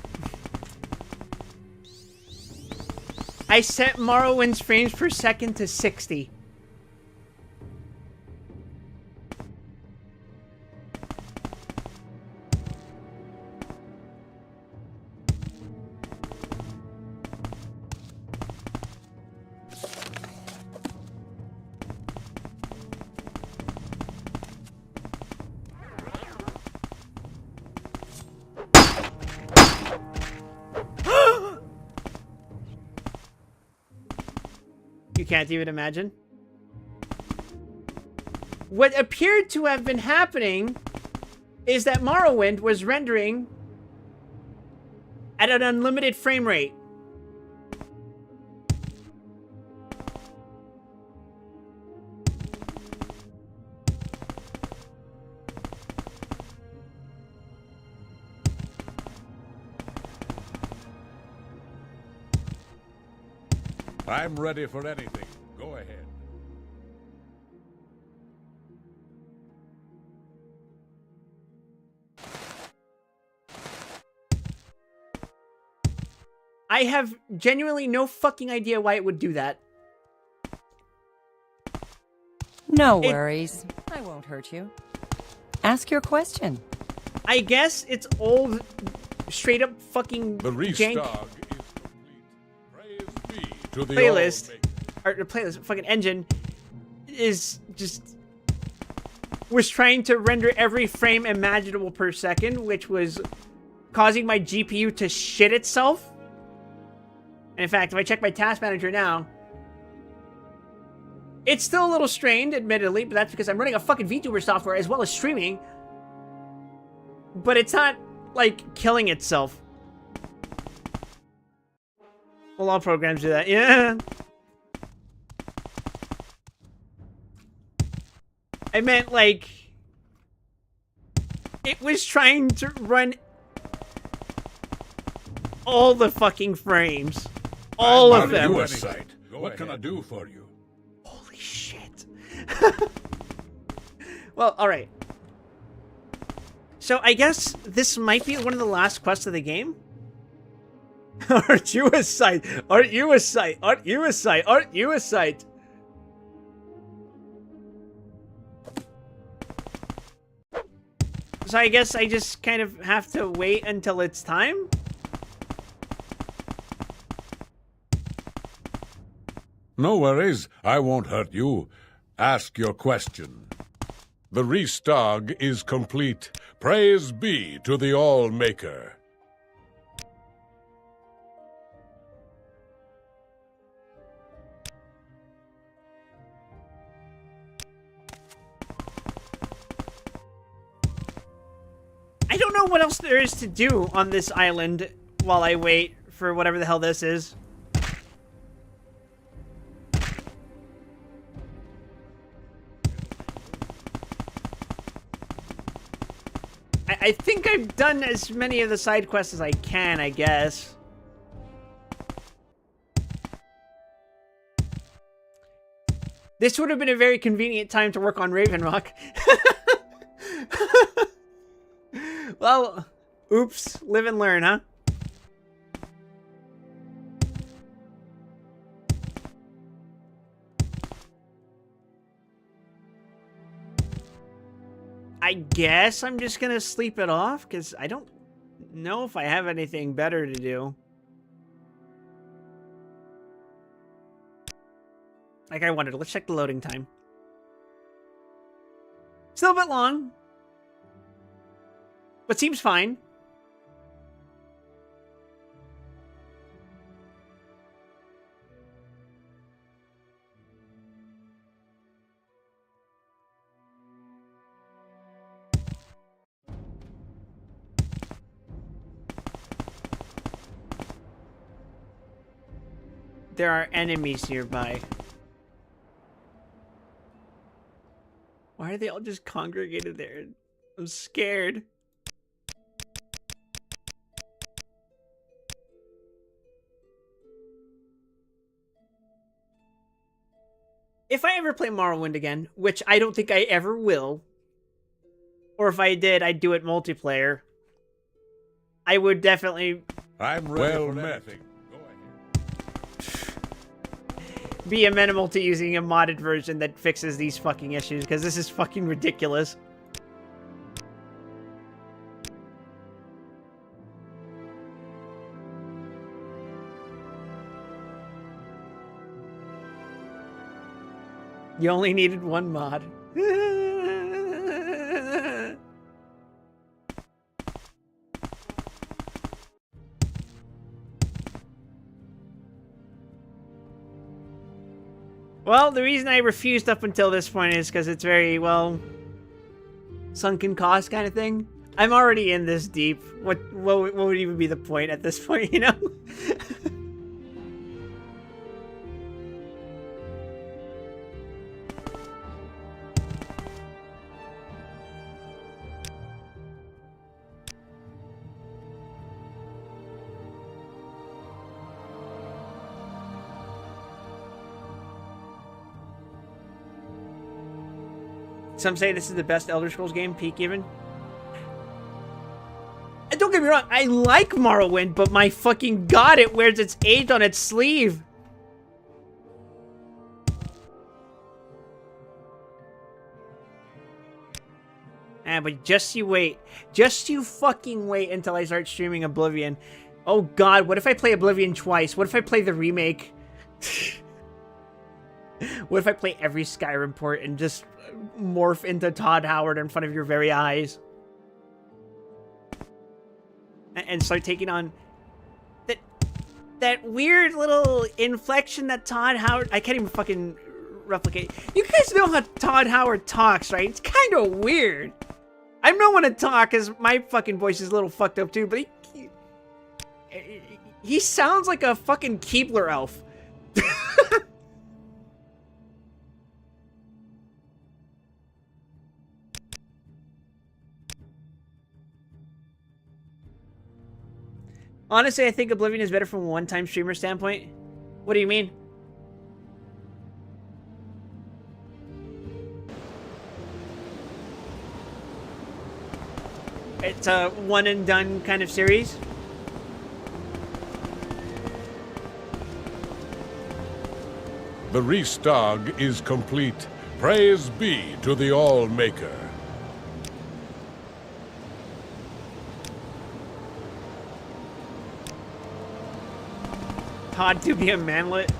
A: I set Morrowind's frames per second to 60. You can't even imagine. What appeared to have been happening is that Morrowind was rendering at an unlimited frame rate.
B: I'm ready for anything. Go ahead.
A: I have genuinely no fucking idea why it would do that.
E: No worries. I won't hurt you. Ask your question.
A: I guess it's old, straight up fucking
C: The
A: jank
C: restog is complete. Praise be to the
A: playlist,
C: All-Maker.
A: or the playlist, fucking engine, is just was trying to render every frame imaginable per second, which was causing my GPU to shit itself. And in fact, if I check my task manager now, it's still a little strained, admittedly, but that's because I'm running a fucking VTuber software as well as streaming. But it's not, like, killing itself. Well, all programs do that. Yeah. I meant, like, it was trying to run all the fucking frames. All of them.
C: You a sight. What can I do for you?
A: Holy shit. Well, alright. So I guess this might be one of the last quests of the game. Aren't you a sight? Aren't you a sight? Aren't you a sight? Aren't you a sight? So I guess I just kind of have to wait until it's time?
C: No worries. I won't hurt you. Ask your question. The restog is complete. Praise be to the All-Maker.
A: I don't know what else there is to do on this island while I wait for whatever the hell this is. I think I've done as many of the side quests as I can, I guess. This would have been a very convenient time to work on Raven Rock. Well, oops. Live and learn, huh? I guess I'm just gonna sleep it off, because I don't know if I have anything better to do. Like I wanted. Let's check the loading time. Still a bit long, but seems fine. There are enemies nearby. Why are they all just congregated there? I'm scared. If I ever play Morrowind again, which I don't think I ever will, or if I did, I'd do it multiplayer, I would definitely
B: I'm ready
C: Well
B: for
C: met.
B: anything. Go ahead.
A: be amenable to using a modded version that fixes these fucking issues, because this is fucking ridiculous. You only needed one mod. Well, the reason I refused up until this point is because it's very, well, sunken cost kind of thing. I'm already in this deep. What would even be the point at this point, you know? Some say this is the best Elder Scrolls game, peak even. And don't get me me wrong, I like Morrowind, but my fucking god, it wears its age on its sleeve. But just you wait. Just you fucking wait until I start streaming Oblivion. Oh god, what if I play Oblivion twice? What if I play the remake? What if I play every Skyrim port and just morph into Todd Howard in front of your very eyes? And start taking on that weird little inflection that Todd Howard... I can't even fucking replicate. You guys know how Todd Howard talks, right? It's kind of weird. I know when to talk, because my fucking voice is a little fucked up too, but he sounds like a fucking Keebler elf. Honestly, I think Oblivion is better from a one-time streamer standpoint. What do you mean? It's a one-and-done kind of series?
C: The Restog is complete. Praise be to the All-Maker.
A: Todd to be a manlet?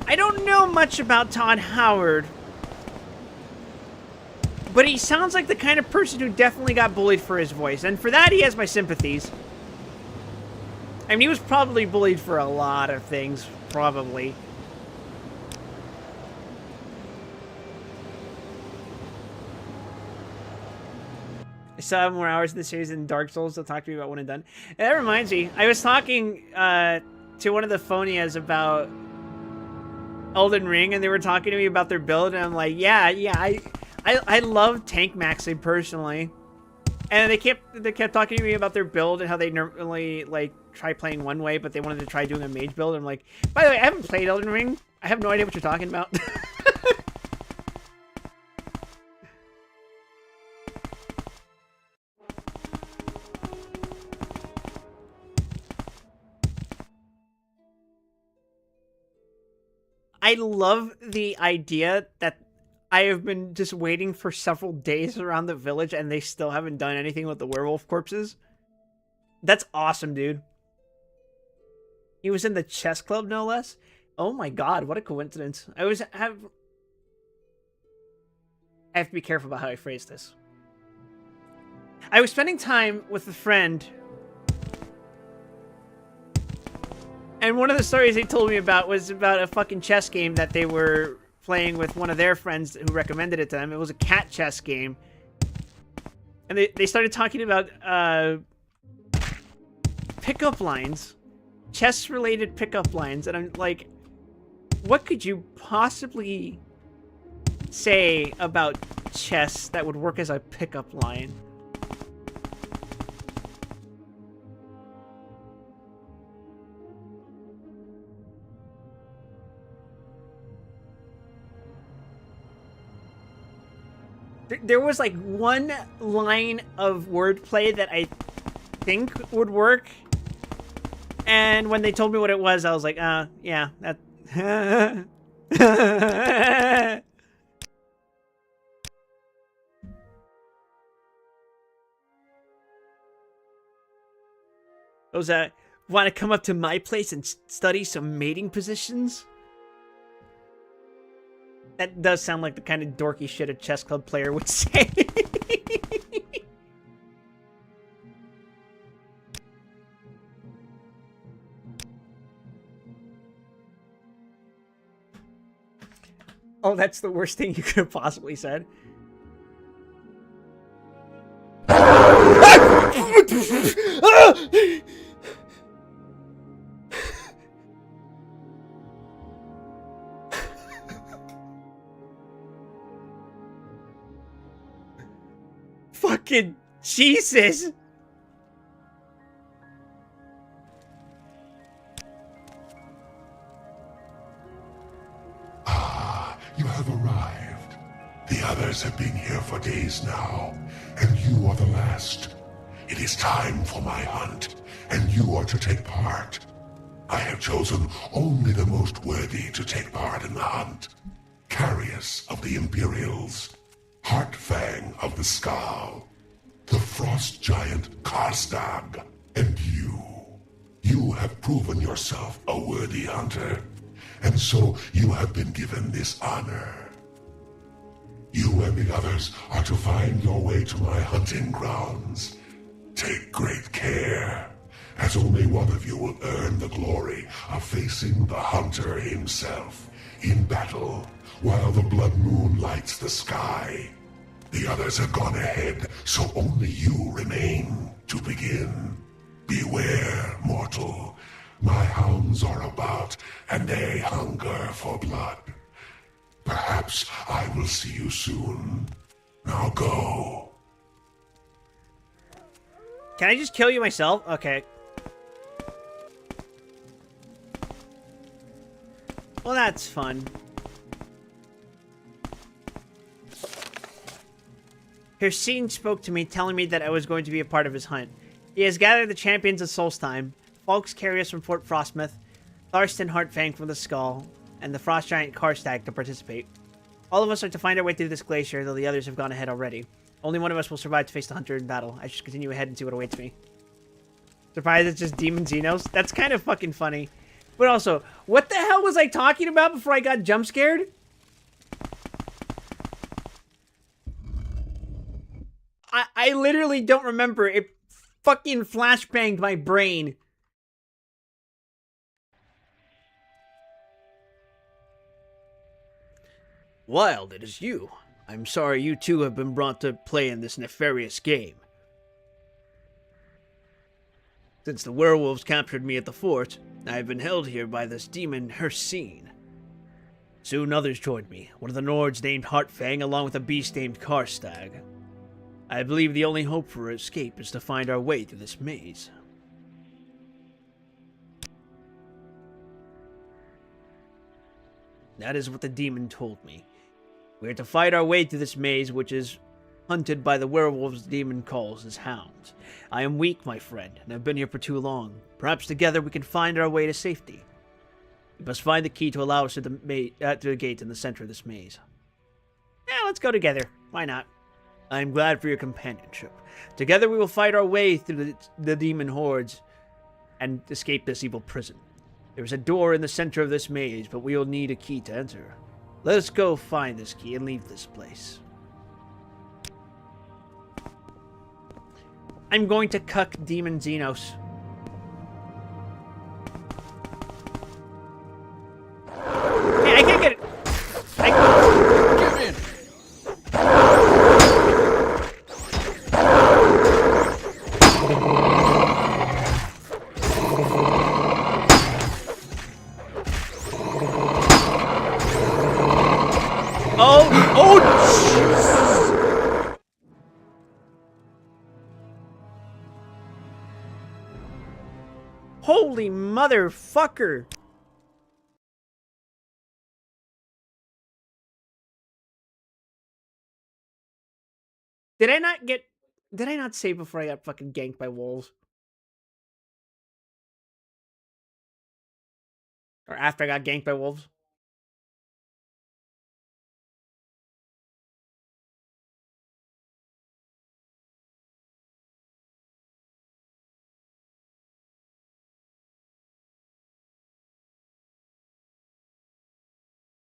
A: I don't know much about Todd Howard. But he sounds like the kind of person who definitely got bullied for his voice. And for that, he has my sympathies. I mean, he was probably bullied for a lot of things. Probably. I still have more hours in the series than Dark Souls. They'll talk to me about One and Done. And that reminds me, I was talking to one of the phonias about Elden Ring, and they were talking to me about their build, and I'm like, yeah, I love Tank Maxing personally. And they kept talking to me about their build and how they normally like try playing one way, but they wanted to try doing a mage build. I'm like, by the way, I haven't played Elden Ring. I have no idea what you're talking about. I love the idea that I have been just waiting for several days around the village and they still haven't done anything with the werewolf corpses. That's awesome, dude. He was in the chess club, no less. Oh my god, what a coincidence. I have to be careful about how I phrase this. I was spending time with a friend, and one of the stories they told me about was about a fucking chess game that they were playing with one of their friends who recommended it to them. It was a cat chess game. And they started talking about pickup lines. Chess-related pickup lines. And I'm like, what could you possibly say about chess that would work as a pickup line? There was like one line of wordplay that I think would work. And when they told me what it was, I was like, yeah, that... Those, want to come up to my place and study some mating positions? That does sound like the kind of dorky shit a chess club player would say. Oh, that's the worst thing you could have possibly said. Fucking Jesus!
F: You have arrived. The others have been here for days now, and you are the last. It is time for my hunt, and you are to take part. I have chosen only the most worthy to take part in the hunt. Carius of the Imperials, Heartfang of the Scal, the Frost Giant Karstag, and you. You have proven yourself a worthy hunter, and so you have been given this honor. You and the others are to find your way to my hunting grounds. Take great care, as only one of you will earn the glory of facing the hunter himself in battle while the blood moon lights the sky. The others have gone ahead, so only you remain to begin. Beware, mortal. My hounds are about, and they hunger for blood. Perhaps I will see you soon. Now go.
A: Can I just kill you myself? Okay. Well, that's fun. Hircine spoke to me, telling me that I was going to be a part of his hunt. He has gathered the champions of Solstheim, Falks Carius from Fort Frostmouth, Tharston Heartfang from the Skull, and the Frost Giant Karstag to participate. All of us are to find our way through this glacier, though the others have gone ahead already. Only one of us will survive to face the hunter in battle. I should continue ahead and see what awaits me. Surprised it's just Demon Xenos? That's kind of fucking funny. But also, what the hell was I talking about before I got jump scared? I literally don't remember. It fucking flashbanged my brain. Wild, it is you. I'm sorry you two have been brought to play in this nefarious game. Since the werewolves captured me at the fort, I have been held here by this demon Hircine. Soon others joined me, one of the Nords named Heartfang along with a beast named Karstag. I believe the only hope for escape is to find our way through this maze. That is what the demon told me. We are to fight our way through this maze, which is hunted by the werewolves the demon calls his hounds. I am weak, my friend, and have been here for too long. Perhaps together we can find our way to safety. We must find the key to allow us to the gate in the center of this maze. Yeah, let's go together. Why not? I am glad for your companionship. Together we will fight our way through the demon hordes and escape this evil prison. There is a door in the center of this maze, but we will need a key to enter. Let us go find this key and leave this place. I'm going to cuck Demon Xenos. Hey, I can't get it.
B: Give in!
A: Holy motherfucker! Did I not say before I got fucking ganked by wolves? Or after I got ganked by wolves?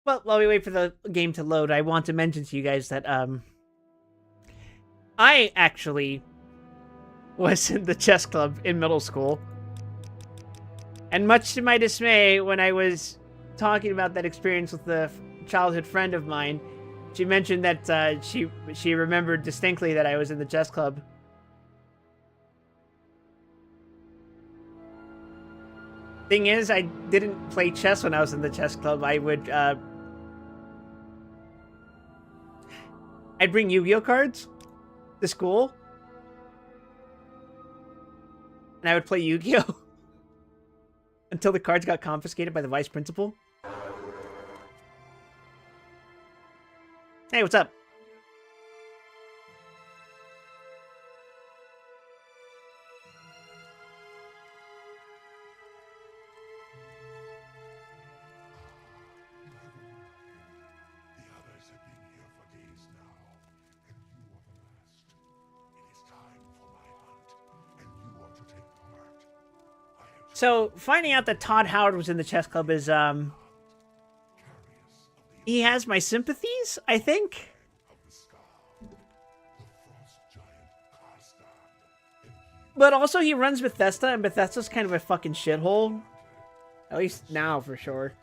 A: Well, while we wait for the game to load, I want to mention to you guys that, I actually was in the chess club in middle school. And much to my dismay, when I was talking about that experience with a childhood friend of mine, she mentioned that she remembered distinctly that I was in the chess club. Thing is, I didn't play chess when I was in the chess club. I would, I'd bring Yu-Gi-Oh cards to school. And I would play Yu-Gi-Oh! Until the cards got confiscated by the vice principal. Hey, what's up? So, finding out that Todd Howard was in the chess club is, he has my sympathies, I think. But also, he runs Bethesda, and Bethesda's kind of a fucking shithole. At least now, for sure.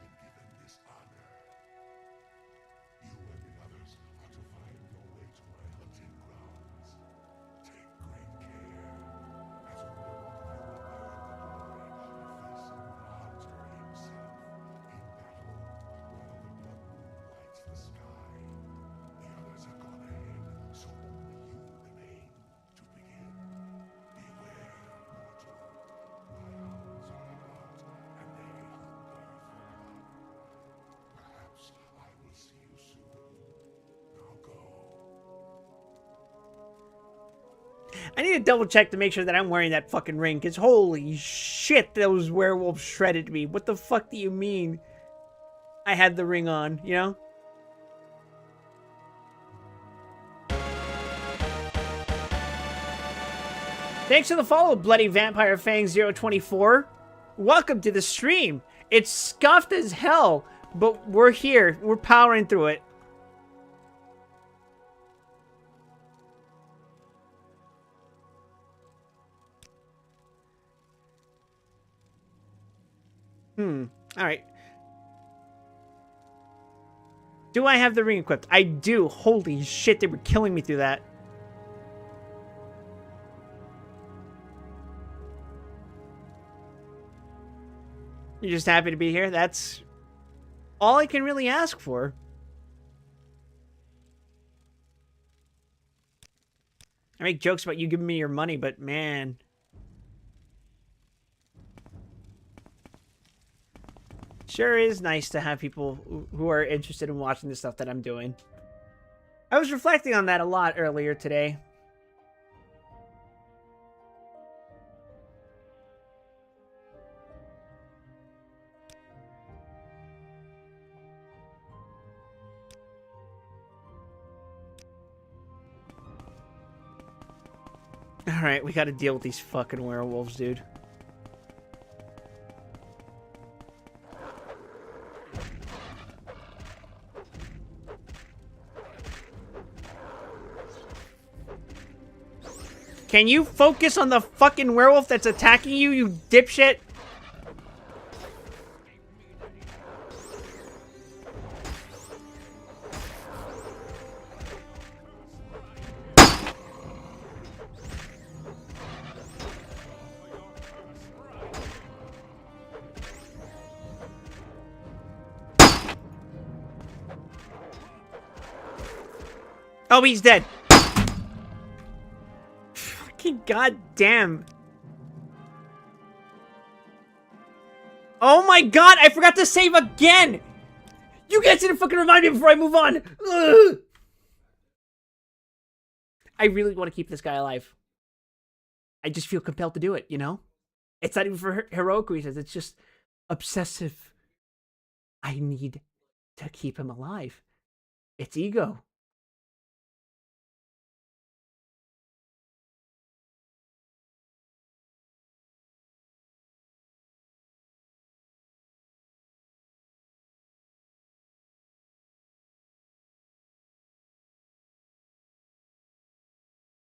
A: I need to double check to make sure that I'm wearing that fucking ring, because holy shit, those werewolves shredded me. What the fuck do you mean I had the ring on, you know? Thanks for the follow, Bloody Vampire Fang 024. Welcome to the stream. It's scuffed as hell, but we're here. We're powering through it. Alright. Do I have the ring equipped? I do. Holy shit, they were killing me through that. You're just happy to be here? That's all I can really ask for. I make jokes about you giving me your money, but man... Sure is nice to have people who are interested in watching the stuff that I'm doing. I was reflecting on that a lot earlier today. Alright, we gotta deal with these fucking werewolves, dude. Can you focus on the fucking werewolf that's attacking you, you dipshit? Oh, he's dead. Fucking goddamn. Oh my god, I forgot to save again! You guys didn't fucking remind me before I move on! Ugh. I really want to keep this guy alive. I just feel compelled to do it, you know? It's not even for heroic reasons, it's just obsessive. I need to keep him alive. It's ego.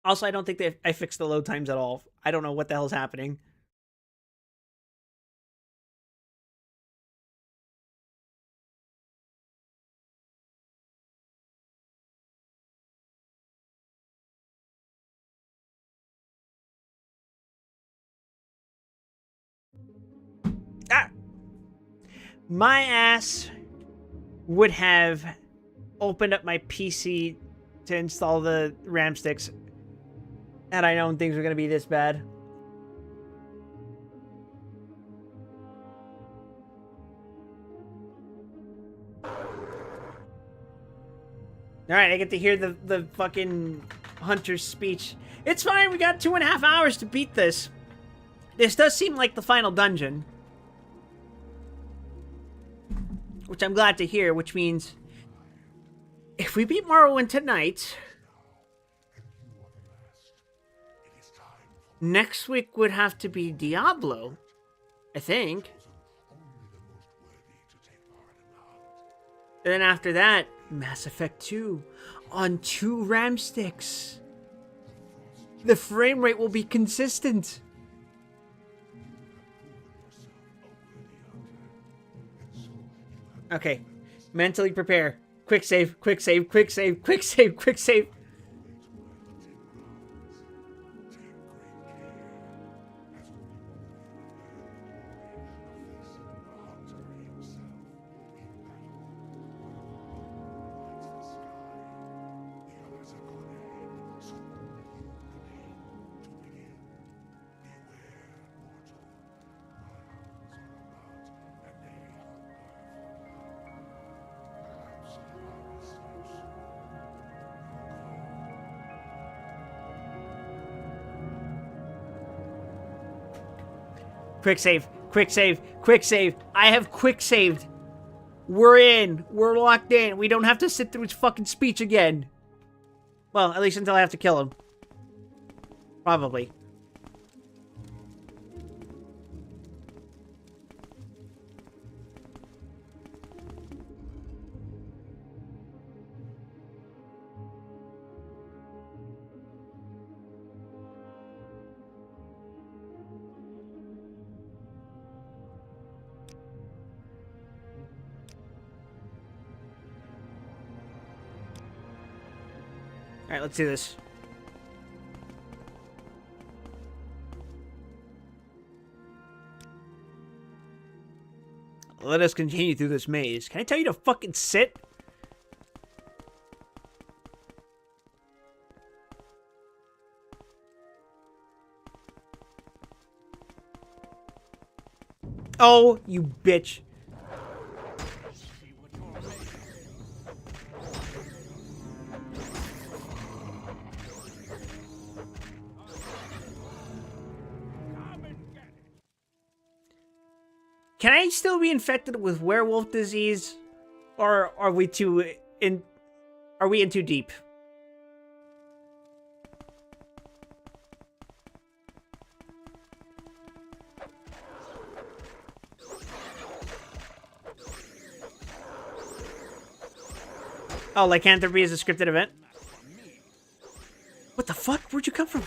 A: Also, I don't think I fixed the load times at all. I don't know what the hell's happening. Ah! My ass would have opened up my PC to install the RAM sticks had I known things were going to be this bad. Alright, I get to hear the fucking hunter's speech. It's fine, we got 2.5 hours to beat this. This does seem like the final dungeon. Which I'm glad to hear, which means... if we beat Morrowind tonight... next week would have to be Diablo. I think. And then after that, Mass Effect 2 on 2 RAM sticks. The frame rate will be consistent. Okay, mentally prepare. Quick save, quick save, quick save, quick save, quick save. Quick save, quick save, quick save. I have quick saved. We're in. We're locked in. We don't have to sit through his fucking speech again. Well, at least until I have to kill him. Probably. Alright, let's do this. Let us continue through this maze. Can I tell you to fucking sit? Oh, you bitch. Can I still be infected with werewolf disease? Or are we in too deep? Oh, lycanthropy is a scripted event? What the fuck? Where'd you come from?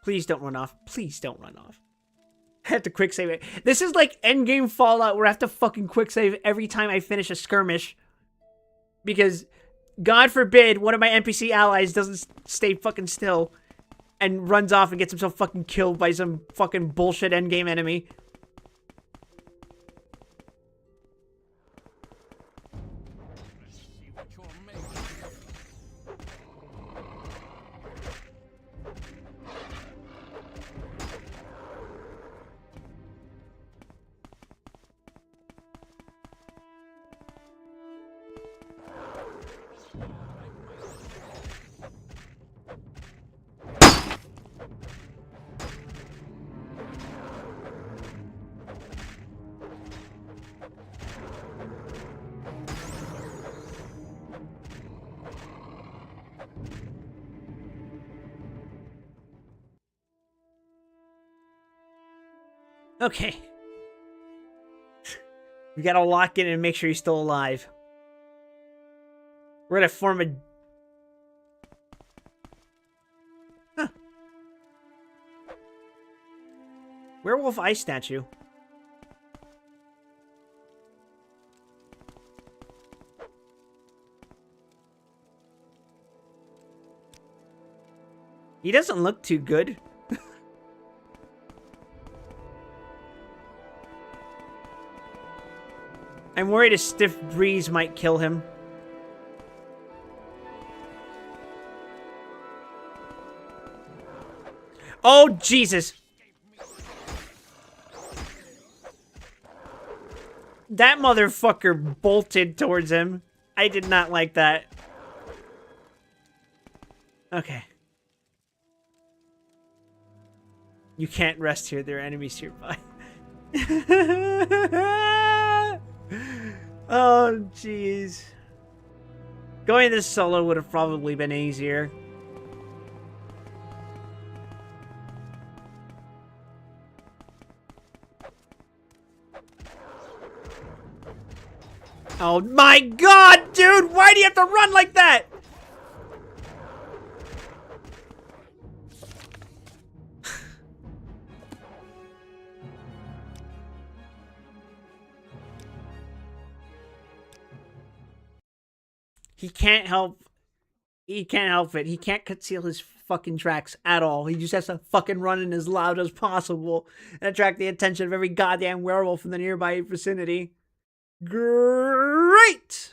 A: Please don't run off. Please don't run off. I have to quick save it. This is like endgame Fallout where I have to fucking quick save every time I finish a skirmish. Because, God forbid, one of my NPC allies doesn't stay fucking still and runs off and gets himself fucking killed by some fucking bullshit endgame enemy. Okay. We gotta lock in and make sure he's still alive. We're gonna form a... Huh. Werewolf ice statue. He doesn't look too good. I'm worried a stiff breeze might kill him. Oh, Jesus! That motherfucker bolted towards him. I did not like that. Okay. You can't rest here. There are enemies nearby. Oh, jeez. Going this solo would have probably been easier. Oh my god, dude! Why do you have to run like that? He can't help it. He can't conceal his fucking tracks at all. He just has to fucking run in as loud as possible and attract the attention of every goddamn werewolf in the nearby vicinity. Great!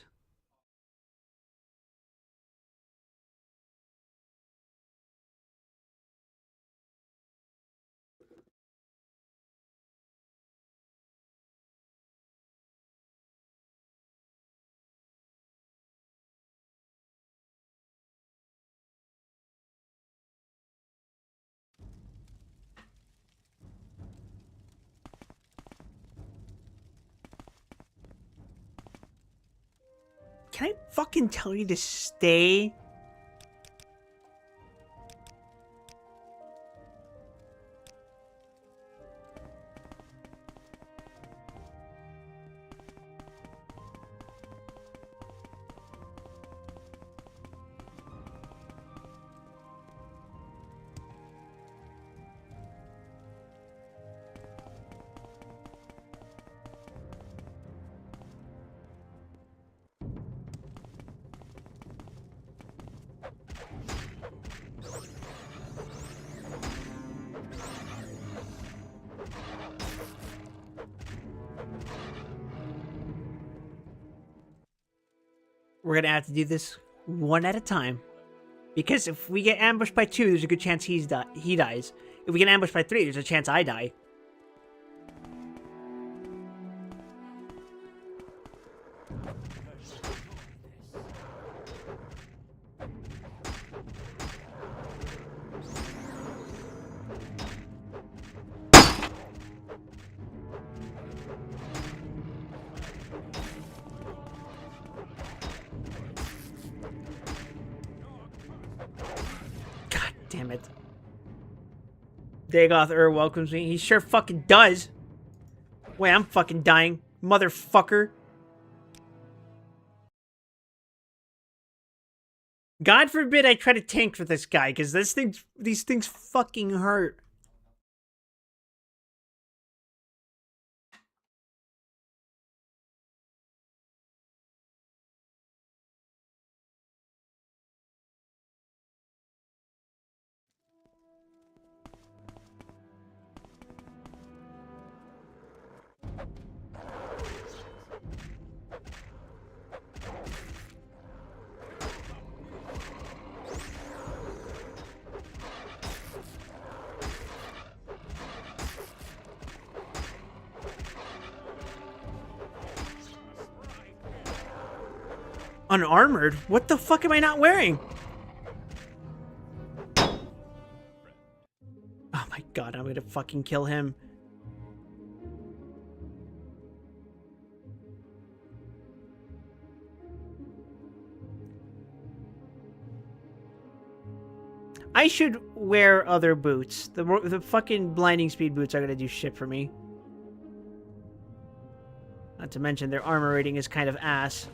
A: Can I fucking tell you to stay? We're gonna have to do this one at a time. Because if we get ambushed by 2, there's a good chance he dies. If we get ambushed by 3, there's a chance I die. Damn it. Dagoth welcomes me. He sure fucking does. Wait, I'm fucking dying. Motherfucker. God forbid I try to tank for this guy, because these things fucking hurt. Unarmored? What the fuck am I not wearing? Oh my god, I'm gonna fucking kill him. I should wear other boots. The fucking blinding speed boots are gonna do shit for me. Not to mention their armor rating is kind of ass.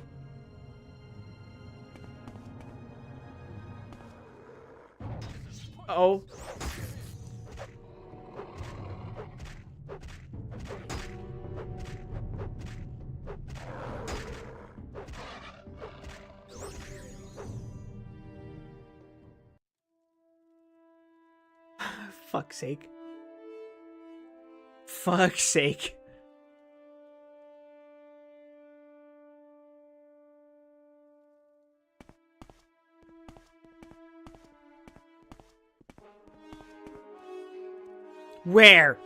A: Uh-oh. Fuck's sake. Fuck's sake. Where?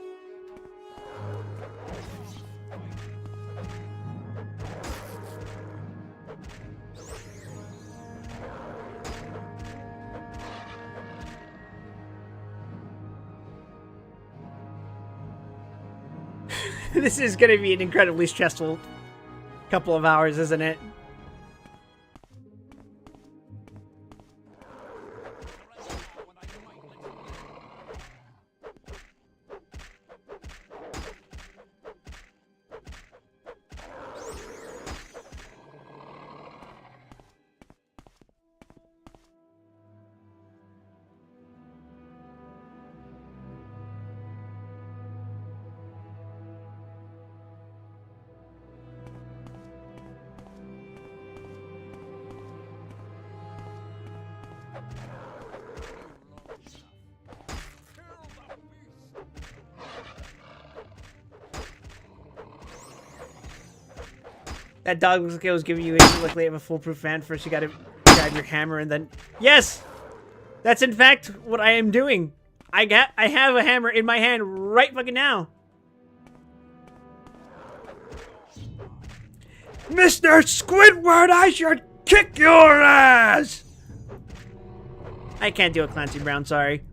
A: This is gonna be an incredibly stressful couple of hours, isn't it? That dog looks like it was giving you a like they have a foolproof van. First you gotta grab your hammer and then... Yes! That's in fact what I am doing. I have a hammer in my hand right fucking now. Mr. Squidward, I should kick your ass! I can't do a Clancy Brown, sorry.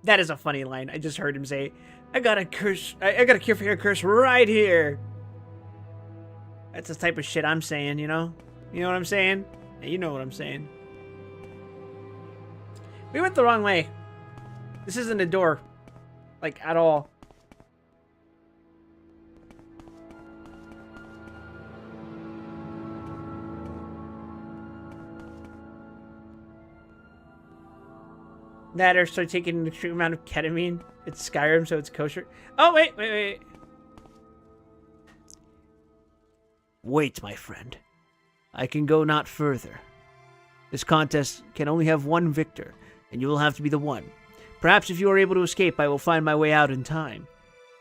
A: That is a funny line. I just heard him say, I got a curse. I got a cure for your curse right here. That's the type of shit I'm saying, you know? You know what I'm saying? Yeah, you know what I'm saying. We went the wrong way. This isn't a door. Like, at all. That or start taking an extreme amount of ketamine. It's Skyrim, so it's kosher. Oh, wait. Wait, my friend. I can go not further. This contest can only have one victor, and you will have to be the one. Perhaps if you are able to escape, I will find my way out in time.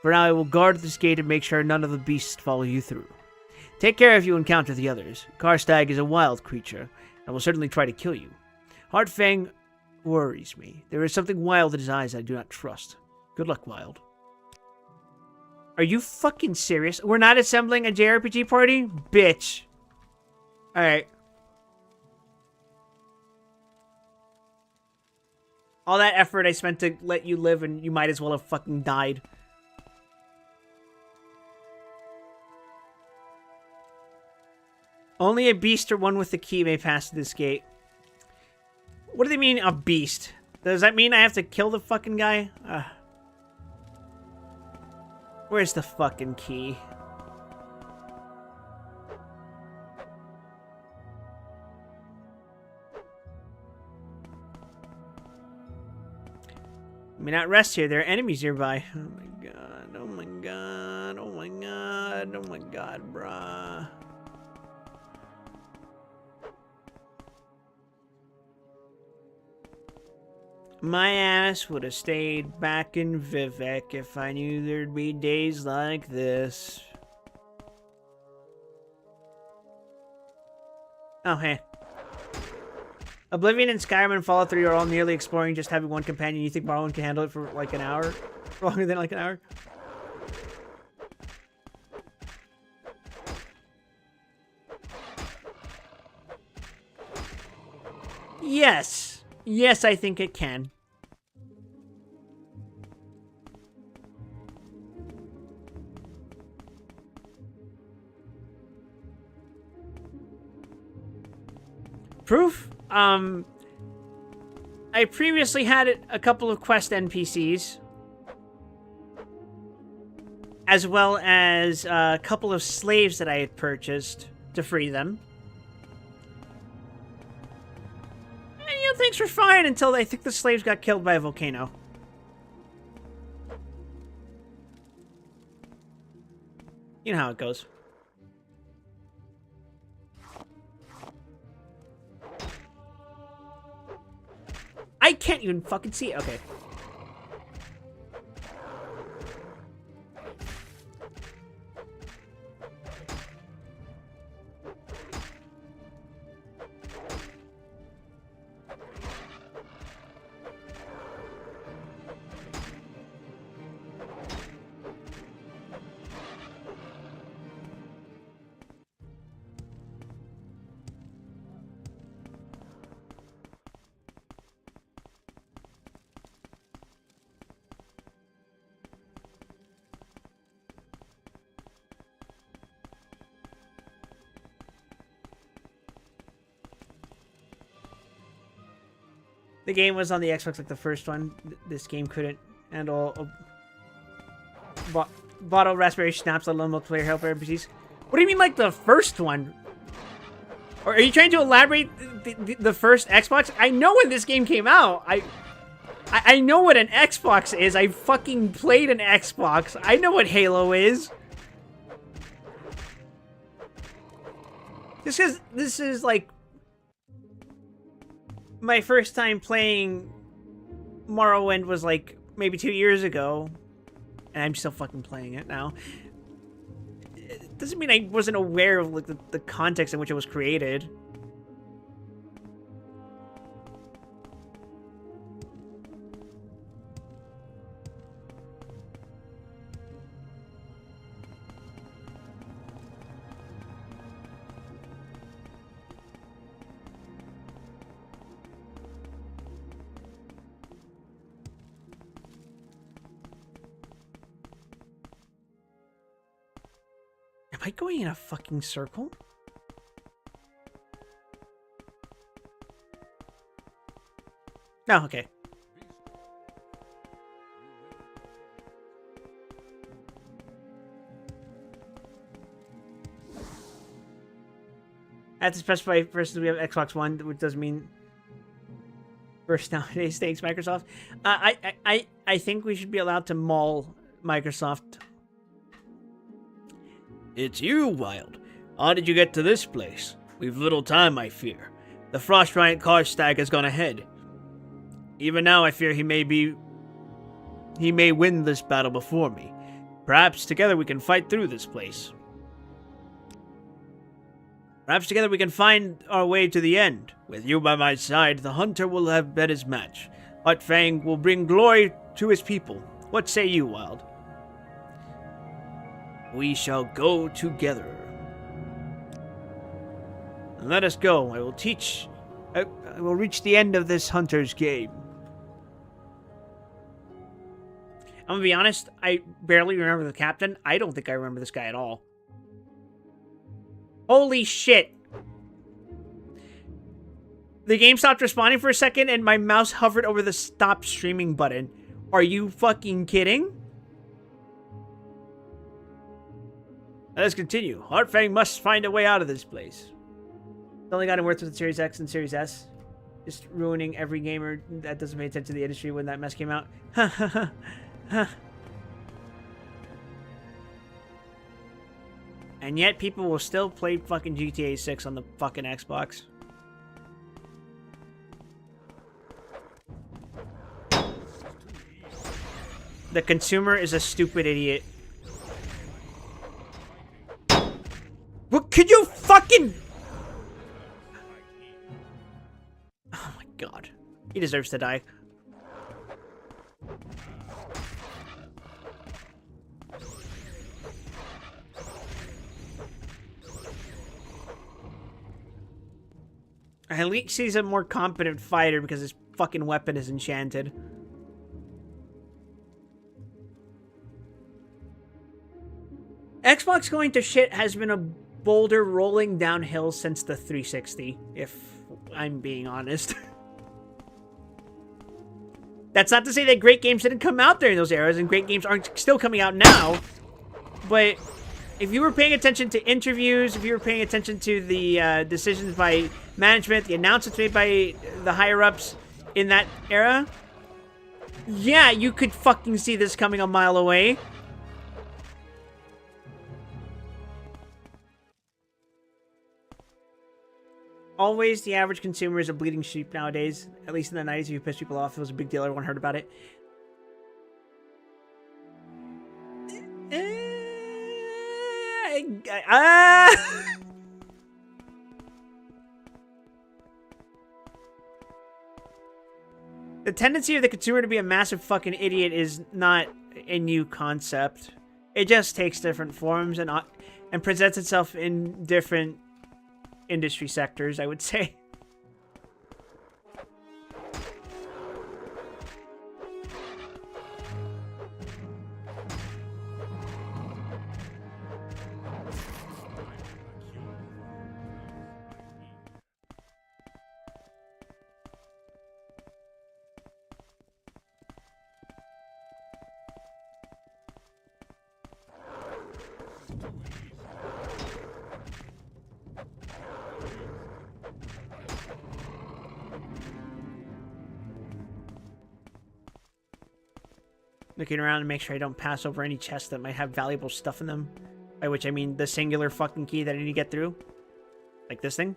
A: For now, I will guard this gate and make sure none of the beasts follow you through. Take care if you encounter the others. Karstag is a wild creature, and will certainly try to kill you. Heartfang worries me. There is something wild in his eyes I do not trust. Good luck, Wild. Are you fucking serious? We're not assembling a JRPG party? Bitch. Alright. All that effort I spent to let you live and you might as well have fucking died. Only a beast or one with the key may pass this gate. What do they mean, a beast? Does that mean I have to kill the fucking guy? Where's the fucking key? I mean, not rest here. There are enemies nearby. Oh my god. Oh my god. Oh my god. Oh my god, bruh. My ass would have stayed back in Vivek if I knew there'd be days like this. Oh, hey. Oblivion and Skyrim and Fallout 3 are all nearly exploring just having one companion. You think Morrowind can handle it for like an hour? Longer than like an hour? Yes. Yes, I think it can. Proof? I previously had a couple of quest NPCs. As well as a couple of slaves that I had purchased to free them. And, you know, things were fine until I think the slaves got killed by a volcano. You know how it goes. I can't even fucking see it. Okay. The game was on the Xbox like the first one. This game couldn't handle bottle raspberry schnapps, let alone multiplayer help RPGs. What do you mean like the first one? Or are you trying to elaborate the first Xbox? I know when this game came out. I know what an Xbox is. I fucking played an Xbox. I know what Halo is. Just because this is, like, my first time playing Morrowind was, like, maybe 2 years ago. And I'm still fucking playing it now. It doesn't mean I wasn't aware of, like, the context in which it was created. Am I going in a fucking circle? No, okay. I have to specify first we have Xbox One, which doesn't mean first nowadays. Thanks, Microsoft. I think we should be allowed to maul Microsoft.
D: It's you, Wild. How did you get to this place? We've little time, I fear. The Frost Giant Karstag has gone ahead. Even now, I fear he may win this battle before me. Perhaps together we can fight through this place. Perhaps together we can find our way to the end. With you by my side, the hunter will have bet his match. Hotfang will bring glory to his people. What say you, Wild? We shall go together. Let us go. I will reach the end of this hunter's game. I'm gonna be honest, I barely remember the captain. I don't think I remember this guy at all. Holy shit. The game stopped responding for a second and my mouse hovered over the stop streaming button. Are you fucking kidding? Let us continue. Heartfang must find a way out of this place. It's only gotten worse with the Series X and Series S. Just ruining every gamer that doesn't pay attention to the industry when that mess came out. And yet people will still play fucking GTA 6 on the fucking Xbox. The consumer is a stupid idiot. What could you fucking... Oh my god. He deserves to die. At least he's a more competent fighter because his fucking weapon is enchanted. Xbox going to shit has been a boulder rolling downhill since the 360, if I'm being honest. That's not to say that great games didn't come out during those eras, and great games aren't still coming out now, but if you were paying attention to interviews, if you were paying attention to the decisions by management, the announcements made by the higher-ups in that era, yeah, you could fucking see this coming a mile away. Always the average consumer is a bleeding sheep nowadays. At least in the 90s, if you piss people off, it was a big deal. Everyone heard about it. The tendency of the consumer to be a massive fucking idiot is not a new concept. It just takes different forms and presents itself in different industry sectors, I would say. Looking around to make sure I don't pass over any chests that might have valuable stuff in them. By which I mean the singular fucking key that I need to get through.
A: Like this thing.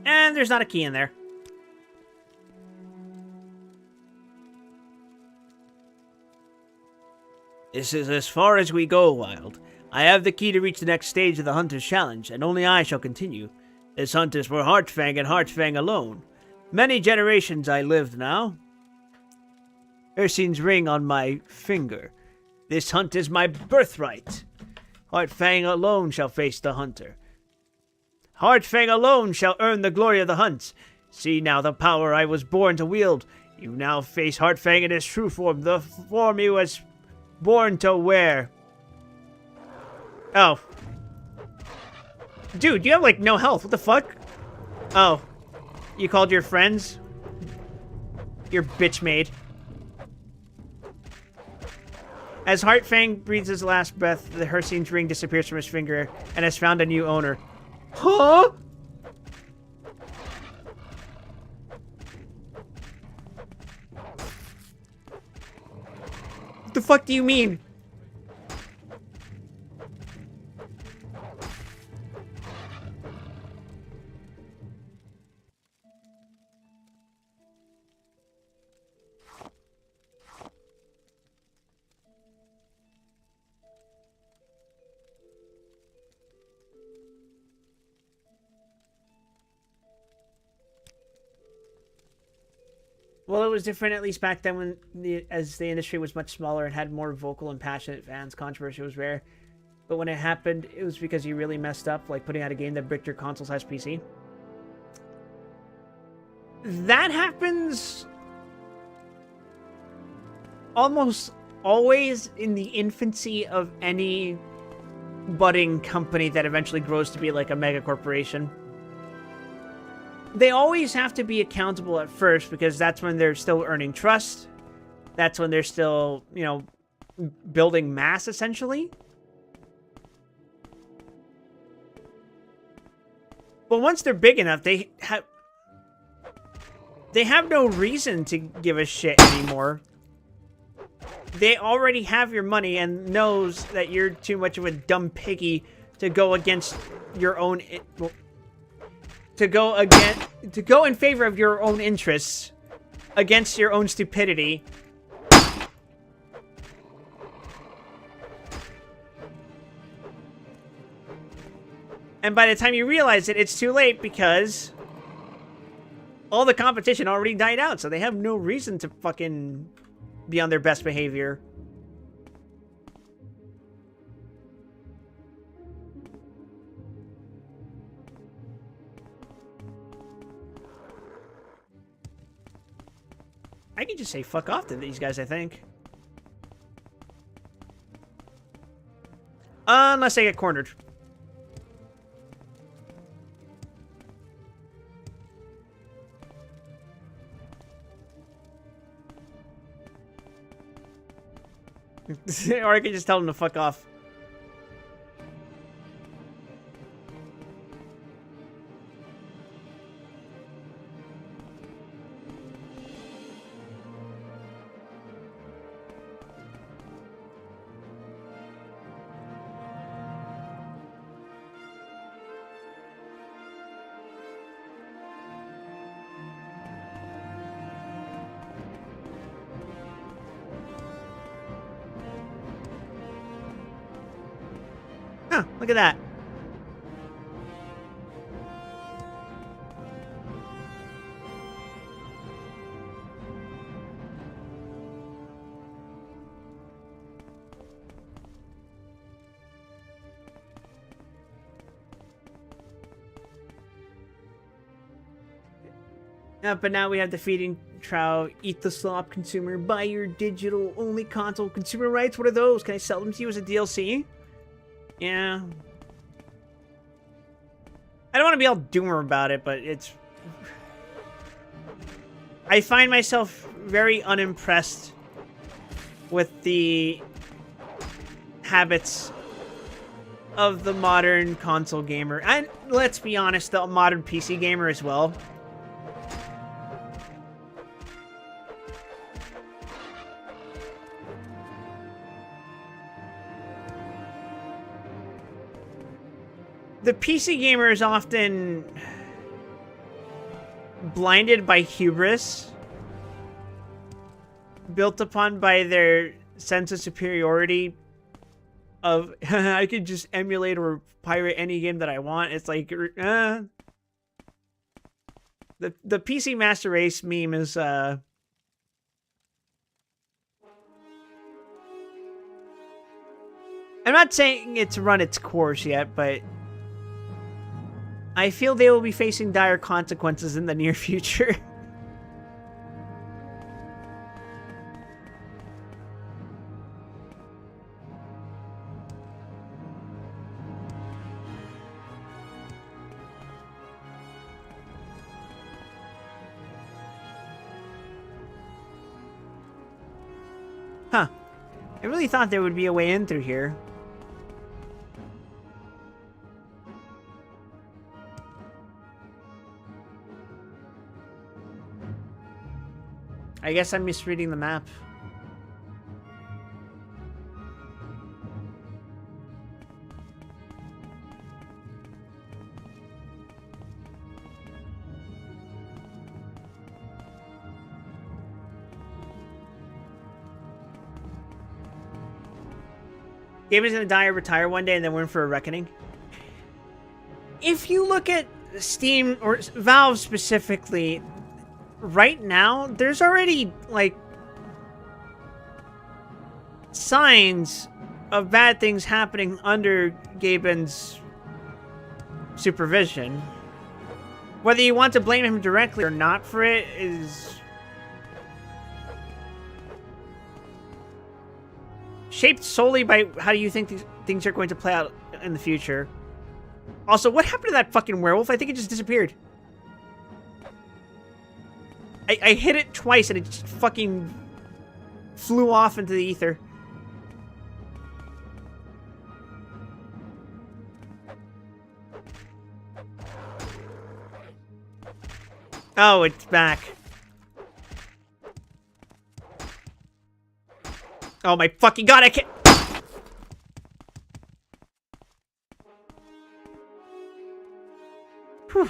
A: And there's not a key in there. This is as far as we go, Wild. I have the key to reach the next stage of the Hunter's Challenge, and only I shall continue. This hunt is for Heartfang and Heartfang alone. Many generations I lived now. Ursine's ring on my finger. This hunt is my birthright. Heartfang alone shall face the Hunter. Heartfang alone shall earn the glory of the hunt. See now the power I was born to wield. You now face Heartfang in his true form, the form he was born to wear. Oh. Dude, you have, like, no health. What the fuck? Oh. You called your friends? Your bitch maid. As Heartfang breathes his last breath, the Ursine's ring disappears from his finger and has found a new owner. Huh? What the fuck do you mean? Well, it was different at least back then when as the industry was much smaller and had more vocal and passionate fans. Controversy was rare. But when it happened, it was because you really messed up, like putting out a game that bricked your console-sized PC. That happens almost always in the infancy of any budding company that eventually grows to be like a mega corporation. They always have to be accountable at first because that's when they're still earning trust. That's when they're still, you know, building mass, essentially. But once they're big enough, they have no reason to give a shit anymore. They already have your money and knows that you're too much of a dumb piggy to go against your own... To go in favor of your own interests against your own stupidity. And by the time you realize it, it's too late because all the competition already died out, so they have no reason to fucking be on their best behavior. I can just say fuck off to these guys, I think. Unless I get cornered. Or I can just tell them to fuck off. Huh, look at that. But now we have the feeding trout, eat the slop consumer, buy your digital only console consumer rights. What are those? Can I sell them to you as a DLC? Yeah. I don't want to be all doomer about it, but it's... I find myself very unimpressed with the habits of the modern console gamer. And let's be honest, the modern PC gamer as well. the PC gamer is often blinded by hubris, built upon by their sense of superiority of I could just emulate or pirate any game that I want. It's like the PC Master Race meme is I'm not saying it's run its course yet, but I feel they will be facing dire consequences in the near future. Huh. I really thought there would be a way in through here. I guess I'm misreading the map. Gamer's gonna die or retire one day and then we're in for a reckoning. If you look at Steam or Valve specifically, right now, there's already, like, signs of bad things happening under Gaben's supervision. Whether you want to blame him directly or not for it is shaped solely by how you think these things are going to play out in the future. Also, what happened to that fucking werewolf? I think it just disappeared. I hit it twice and it just fucking flew off into the ether. Oh, it's back. Oh my fucking god, I can't... Whew.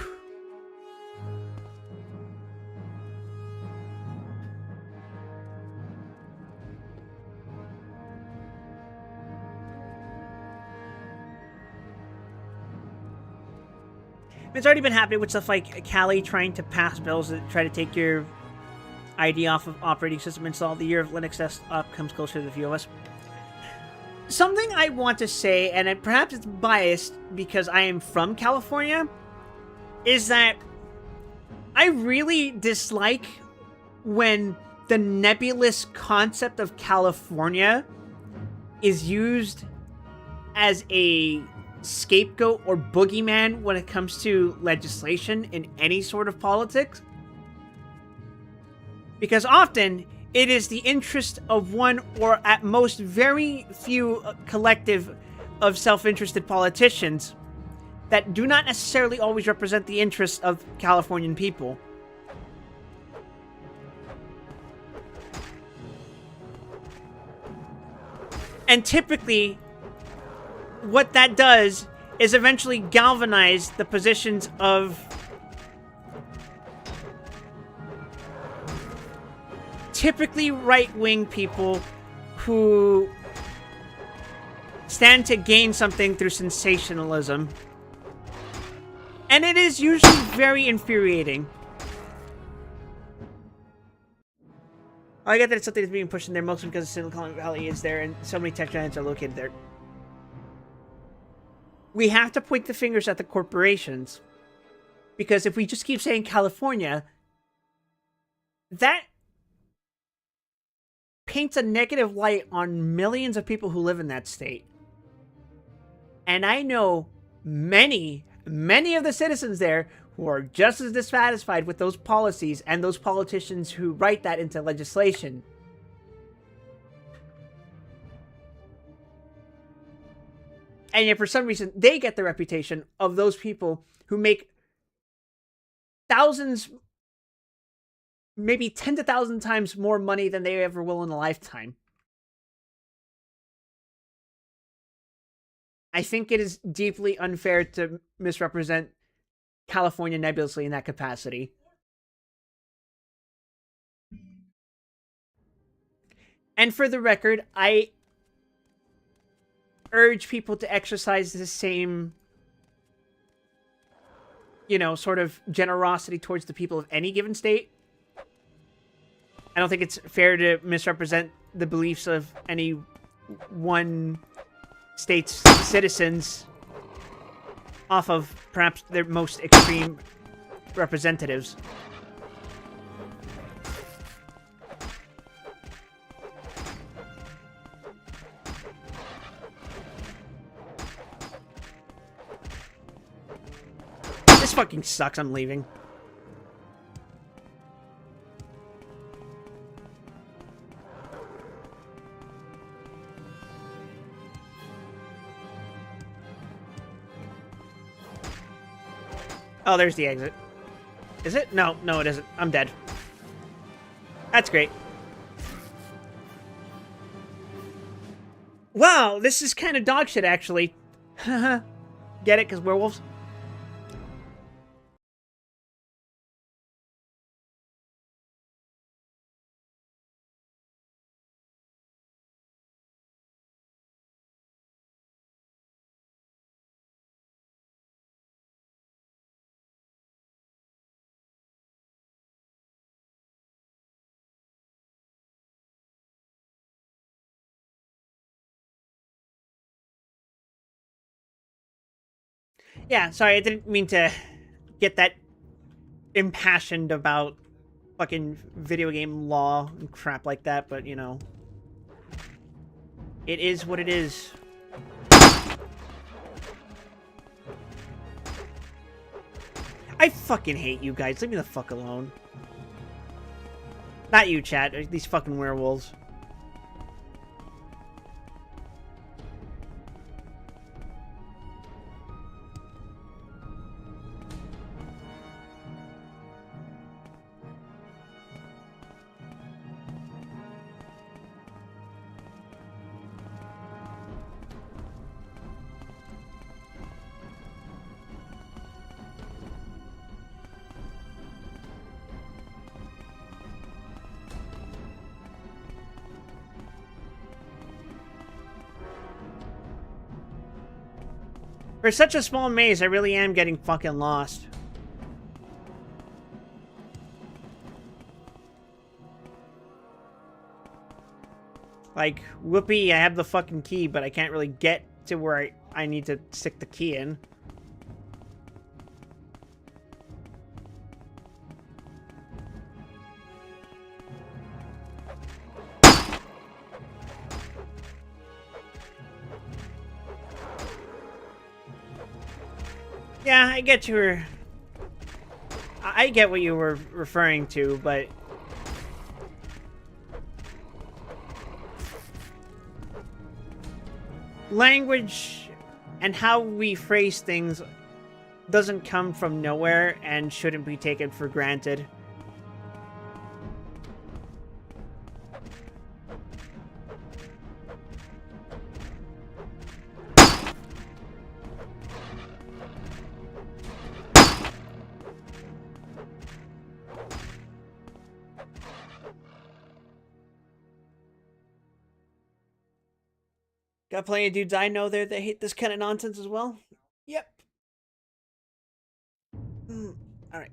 A: It's already been happening with stuff like Kali trying to pass bills that try to take your ID off of operating system install. The year of Linux desktop comes closer to the few of us. Something I want to say, and perhaps it's biased because I am from California, is that I really dislike when the nebulous concept of California is used as a scapegoat or boogeyman when it comes to legislation in any sort of politics. Because often, it is the interest of one or at most very few collective of self-interested politicians that do not necessarily always represent the interests of Californian people. And typically, what that does is eventually galvanize the positions of typically right-wing people who stand to gain something through sensationalism. And it is usually very infuriating. I get that it's something that's being pushed in there, mostly because Silicon Valley is there and so many tech giants are located there. We have to point the fingers at the corporations. Because if we just keep saying California, that paints a negative light on millions of people who live in that state. And I know many of the citizens there who are just as dissatisfied with those policies and those politicians who write that into legislation. And yet, for some reason, they get the reputation of those people who make thousands, maybe 10 to 1,000 times more money than they ever will in a lifetime. I think it is deeply unfair to misrepresent California nebulously in that capacity. And for the record, I urge people to exercise the same, you know, sort of generosity towards the people of any given state. I don't think it's fair to misrepresent the beliefs of any one state's citizens off of perhaps their most extreme representatives. This fucking sucks. I'm leaving. Oh, there's the exit. Is it? No, no, it isn't. I'm dead. That's great. Wow, this is kind of dog shit, actually. Get it? Because werewolves? Yeah, sorry, I didn't mean to get that impassioned about fucking video game law and crap like that, but, you know. It is what it is. I fucking hate you guys. Leave me the fuck alone. Not you, chat. These fucking werewolves. For such a small maze, I really am getting fucking lost. Like, whoopee, I have the fucking key, but I can't really get to where I need to stick the key in. Yeah, I get you were... I get what you were referring to, but... language and how we phrase things doesn't come from nowhere and shouldn't be taken for granted. Got plenty of dudes I know there that hate this kind of nonsense as well. Yep. Alright.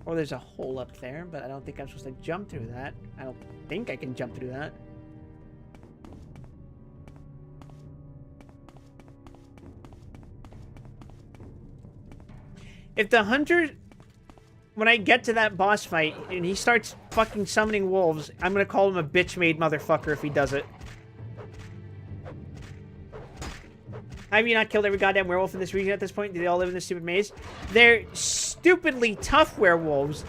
A: Or there's a hole up there, but I don't think I'm supposed to jump through that. I don't think I can jump through that. If the hunter... when I get to that boss fight and he starts fucking summoning wolves, I'm gonna call him a bitch-made motherfucker if he does it. Have you not killed every goddamn werewolf in this region at this point? Do they all live in this stupid maze? They're stupidly tough werewolves.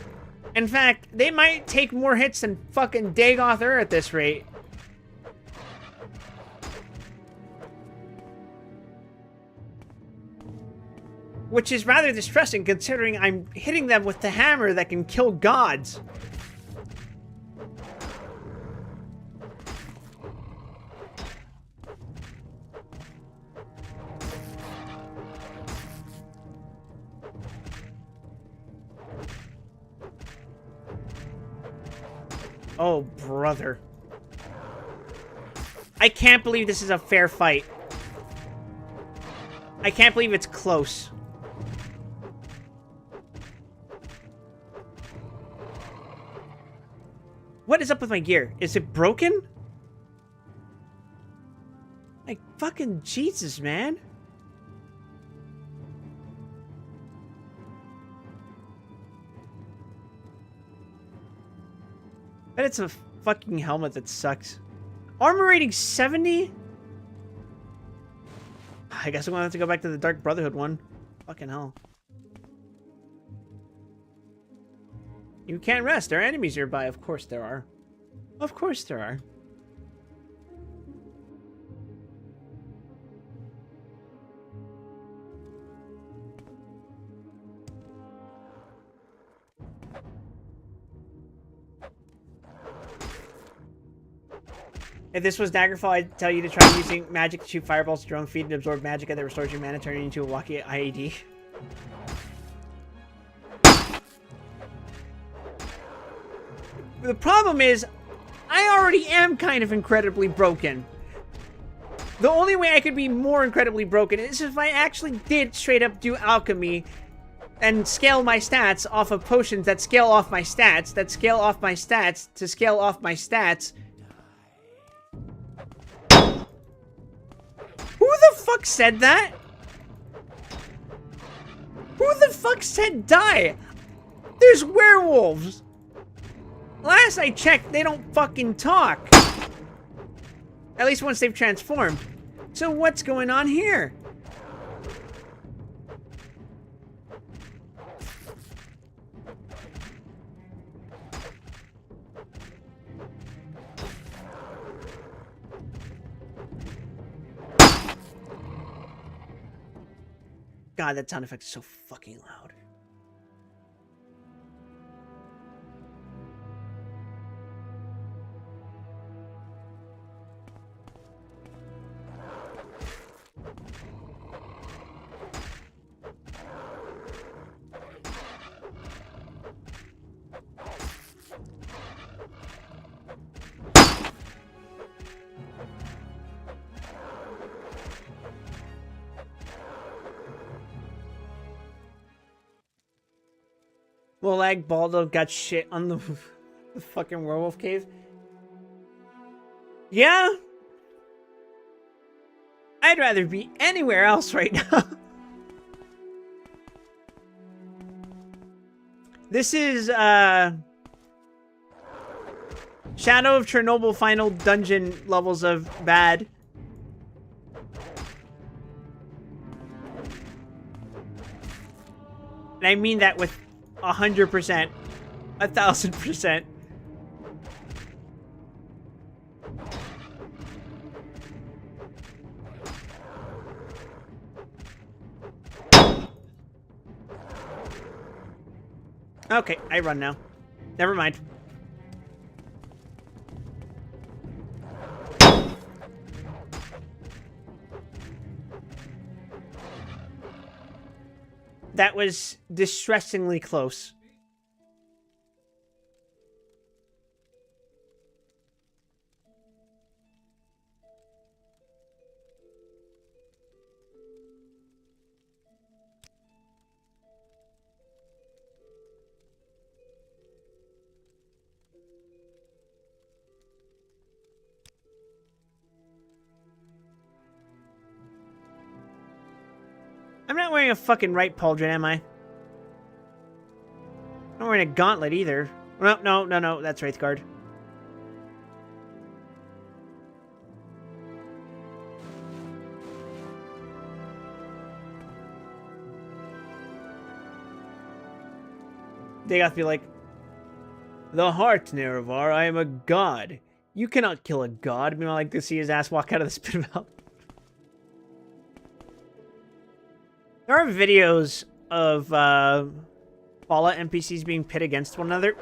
A: In fact, they might take more hits than fucking Dagoth Ur at this rate. Which is rather distressing considering I'm hitting them with the hammer that can kill gods. Oh, brother. I can't believe this is a fair fight. I can't believe it's close. What is up with my gear? Is it broken? Like, fucking Jesus, man. But it's a fucking helmet that sucks. Armor rating 70? I guess I'm gonna have to go back to the Dark Brotherhood one. Fucking hell. You can't rest. There are enemies nearby. Of course there are. Of course there are. If this was Daggerfall, I'd tell you to try using magic to shoot fireballs to your own feet and absorb magic that restores your mana, turning into a walkie IED. The problem is, I already am kind of incredibly broken. The only way I could be more incredibly broken is if I actually did straight up do alchemy and scale my stats off of potions that scale off my stats, that scale off my stats to scale off my stats. Who the fuck said that? Who the fuck said die? There's werewolves. Last I checked, they don't fucking talk. At least once they've transformed. So what's going on here? God, that sound effect is so fucking loud. Wolag Baldo got shit on the fucking werewolf cave. Yeah? I'd rather be anywhere else right now. This is, Shadow of Chernobyl final dungeon levels of bad. And I mean that with 100%. 1000%. Okay, I run now. Never mind. That was distressingly close. I'm not wearing a fucking right pauldron, am I? I'm not wearing a gauntlet either. No, that's Wraithguard. They got to be like, the heart, NEREVAR, I am a god. You cannot kill a god. Meanwhile, I like to see his ass walk out of the spin belt. There are videos of Fallout NPCs being pit against one another.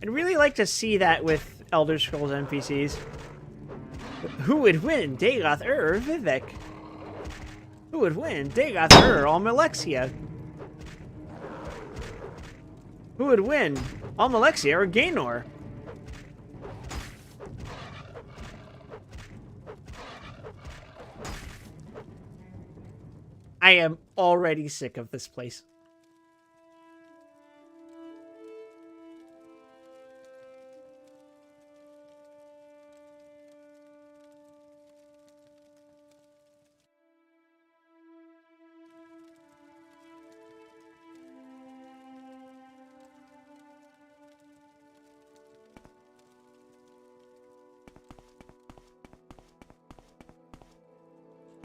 A: I'd really like to see that with Elder Scrolls NPCs. Who would win, Dagoth or Vivek? Who would win, Dagoth or Almalexia? Who would win, Almalexia or Gaynor? I am already sick of this place.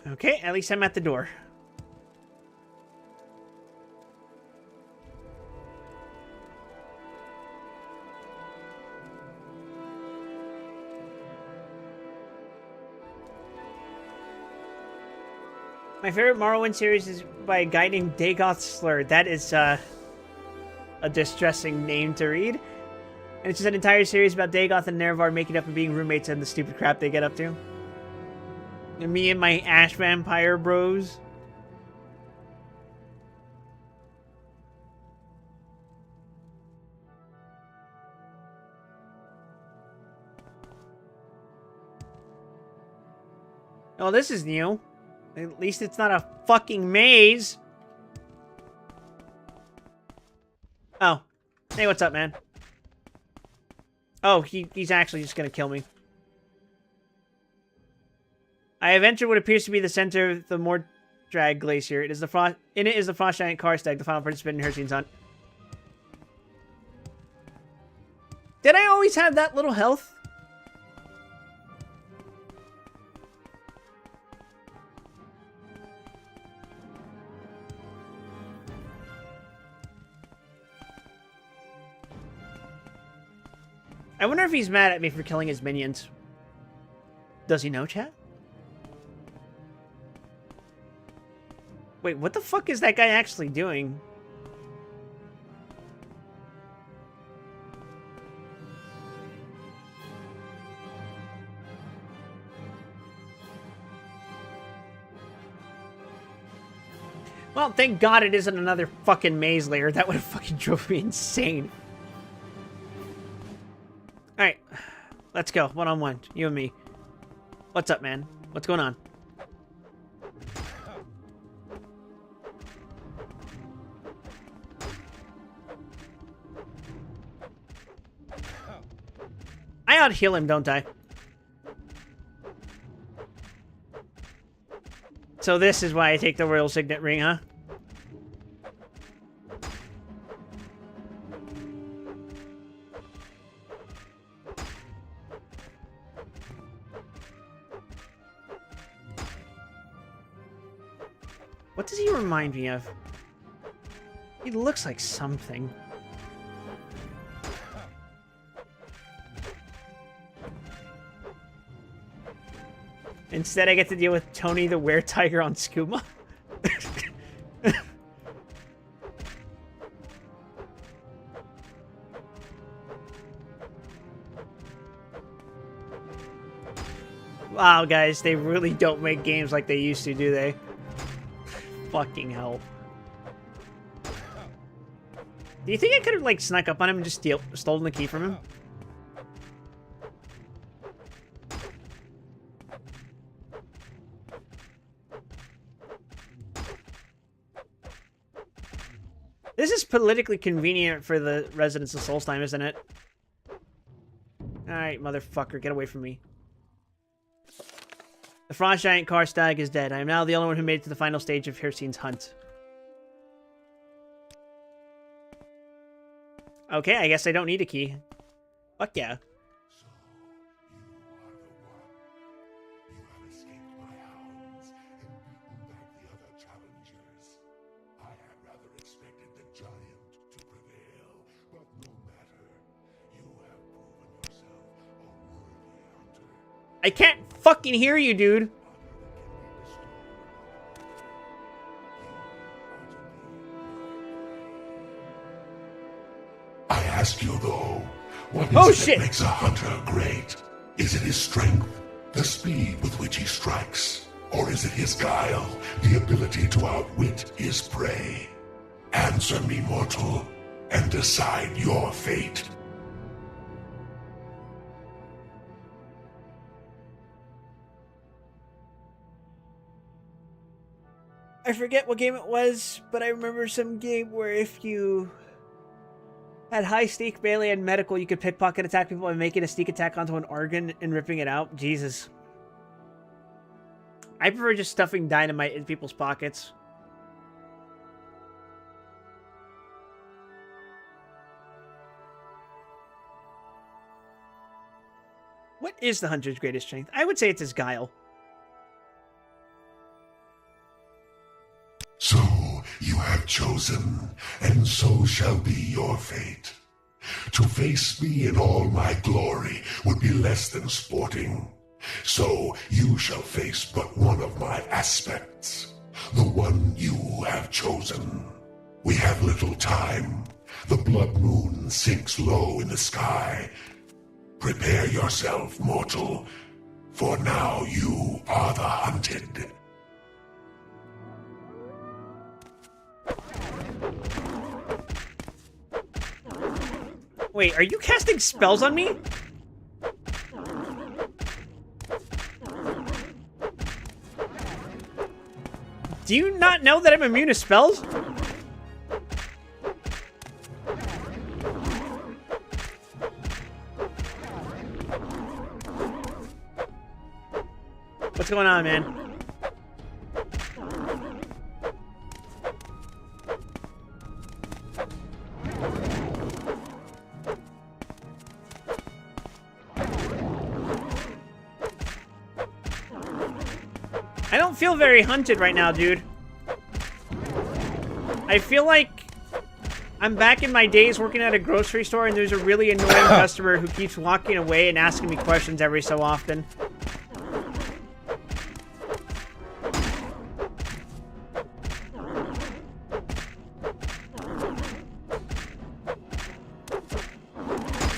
A: Okay, at least I'm at the door. My favorite Morrowind series is by a guy named Dagoth Slur. That is a distressing name to read. And it's just an entire series about Dagoth and NEREVAR making up and being roommates and the stupid crap they get up to. And me and my Ash Vampire bros. Oh, this is new. At least it's not a fucking maze. Oh. Hey, what's up, man? Oh, he's actually just gonna kill me. I have entered what appears to be the center of the Mordrag Glacier. In it is the frost giant Karstag, the final participant in Hircine's hunt. Did I always have that little health? I wonder if he's mad at me for killing his minions. Does he know, chat? Wait, what the fuck is that guy actually doing? Well, thank God it isn't another fucking maze layer. That would have fucking drove me insane. Alright, let's go. One-on-one. You and me. What's up, man? What's going on? I out-heal him, don't I? So this is why I take the Royal Signet Ring, huh? What does he remind me of? He looks like something. Instead, I get to deal with Tony the Were-Tiger on Skooma. Wow, guys, they really don't make games like they used to, do they? Fucking hell. Do you think I could have, like, snuck up on him and just stolen the key from him? This is politically convenient for the residents of Solstheim, isn't it? Alright, motherfucker, get away from me. The frost giant Karstag is dead. I am now the only one who made it to the final stage of Hircine's hunt. Okay, I guess I don't need a key. Fuck yeah.
F: So, you are the one. You have escaped my hounds and beaten back the other challengers. I had rather expected the giant to prevail, but no matter. You have proven yourself a worthy hunter.
A: I can't fucking hear you, dude.
F: Honor that can be bestowed ask you, though, what is
A: Oh,
F: it
A: shit.
F: that makes a hunter great? Is it his strength, the speed with which he strikes? Or is it his guile, the ability to outwit his prey? Answer me, mortal, and decide your fate.
A: I forget what game it was, but I remember some game where if you had high sneak, melee, and medical, you could pickpocket attack people by making a sneak attack onto an organ and ripping it out. Jesus. I prefer just stuffing dynamite in people's pockets. What is the hunter's greatest strength? I would say it's his guile.
F: So you have chosen, and so shall be your fate. To face me in all my glory would be less than sporting. So you shall face but one of my aspects, the one you have chosen. We have little time. The blood moon sinks low in the sky. Prepare yourself, mortal, for now you are the hunted.
A: Wait, are you casting spells on me? Do you not know that I'm immune to spells? What's going on, man? I don't feel very hunted right now, dude. I feel like I'm back in my days working at a grocery store and there's a really annoying customer who keeps walking away and asking me questions every so often.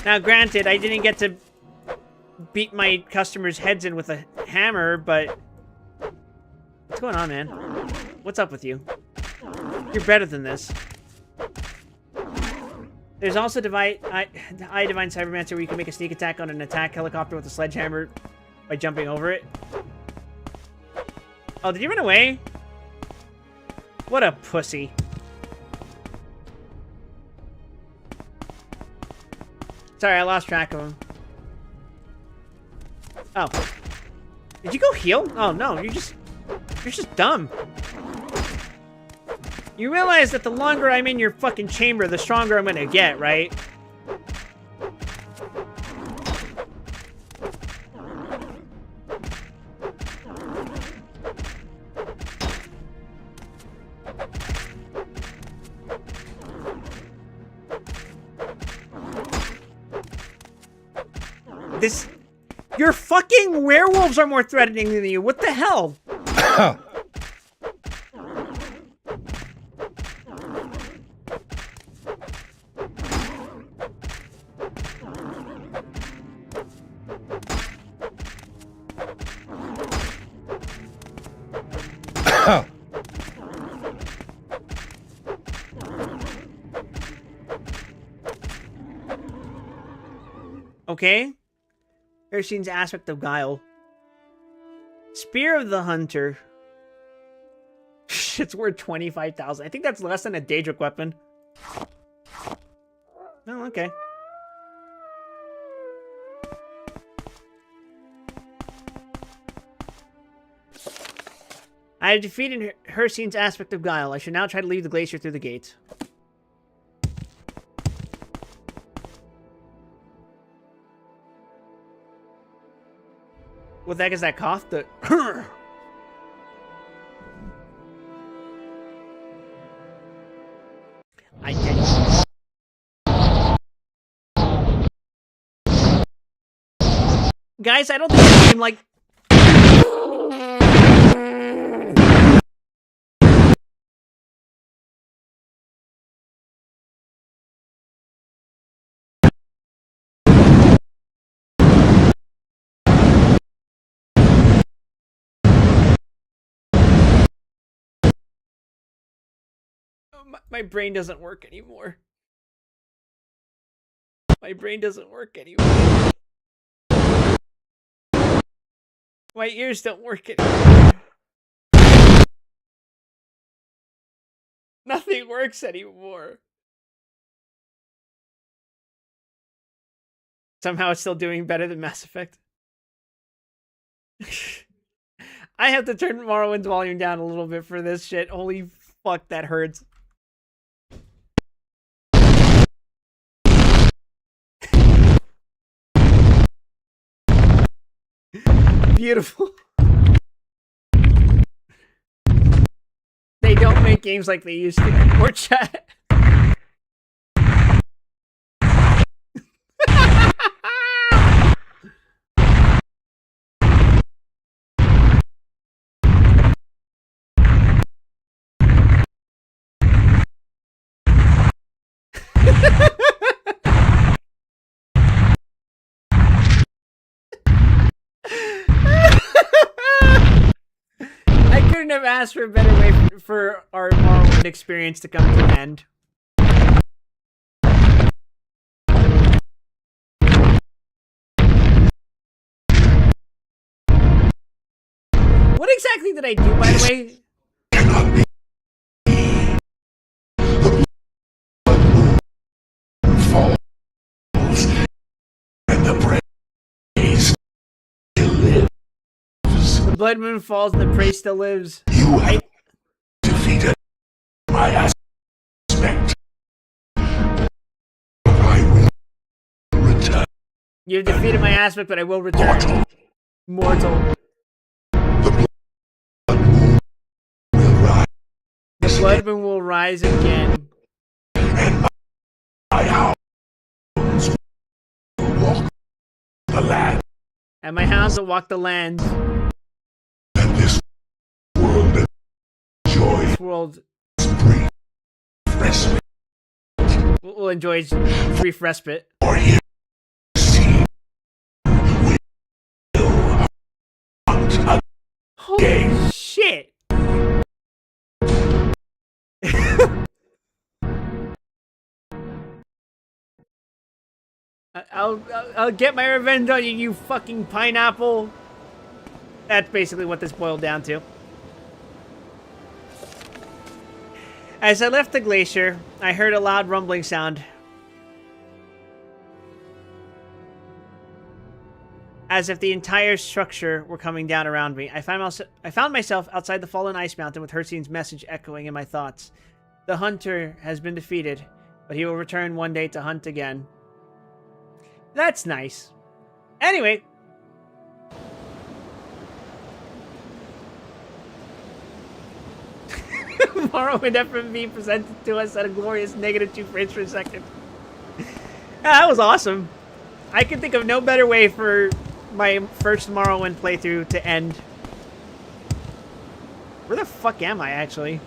A: Now, granted, I didn't get to beat my customers' heads in with a hammer, but... What's going on, man? What's up with you? You're better than this. There's also Divine Cybermancer where you can make a sneak attack on an attack helicopter with a sledgehammer by jumping over it. Oh, did you run away? What a pussy. Sorry, I lost track of him. Oh. Did you go heal? Oh, no, you're just dumb. You realize that the longer I'm in your fucking chamber, the stronger I'm gonna get, right? Your fucking werewolves are more threatening than you. What the hell? Okay. Erskine's aspect of guile. Spear of the Hunter. It's worth 25,000. I think that's less than a Daedric weapon. Oh, okay. I have defeated Hersine's aspect of guile. I should now try to leave the glacier through the gate. What the heck is that cough? The I can't. Guys, I don't think this game like My brain doesn't work anymore. My brain doesn't work anymore. My ears don't work anymore. Nothing works anymore. Somehow it's still doing better than Mass Effect. I have to turn Morrowind's volume down a little bit for this shit. Holy fuck, that hurts. Beautiful. They don't make games like they used to anymore, chat. I couldn't have asked for a better way for our Morrowind experience to come to an end. What exactly did I do, by the way?
F: Cannot be. The falls, and the praise still lives.
A: The blood moon falls and the prey still lives.
F: You have defeated my aspect. But I will return.
A: You've defeated my aspect, but I will return. Mortal.
F: The blood moon will rise.
A: The blood moon will rise again.
F: And my hounds will walk the land.
A: And my hounds will walk the land.
F: And this world enjoy
A: This world
F: brief respite.
A: will enjoy brief respite.
F: For you see, we will hunt
A: Holy shit! I'll get my revenge on you, you fucking pineapple. That's basically what this boiled down to. As I left the glacier, I heard a loud rumbling sound. As if the entire structure were coming down around me. I found myself outside the fallen ice mountain with Hercine's message echoing in my thoughts. The hunter has been defeated, but he will return one day to hunt again. That's nice. Anyway. Morrowind FMV presented to us at a glorious -2 frames per second. That was awesome. I could think of no better way for my first Morrowind playthrough to end. Where the fuck am I, actually?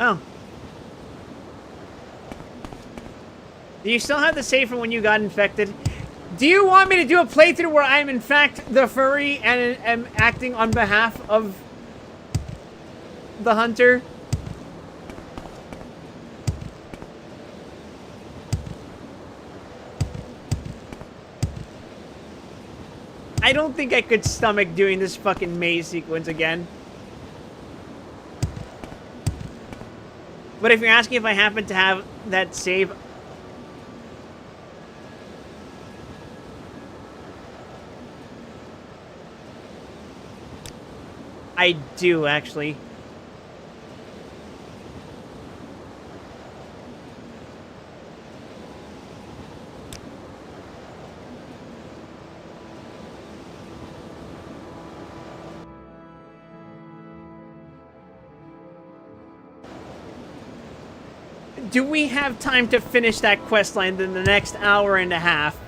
A: Oh. Do you still have the save from when you got infected? Do you want me to do a playthrough where I'm in fact the furry and am acting on behalf of the hunter? I don't think I could stomach doing this fucking maze sequence again. But if you're asking if I happen to have that save, I do, actually. Do we have time to finish that questline in the next hour and a half?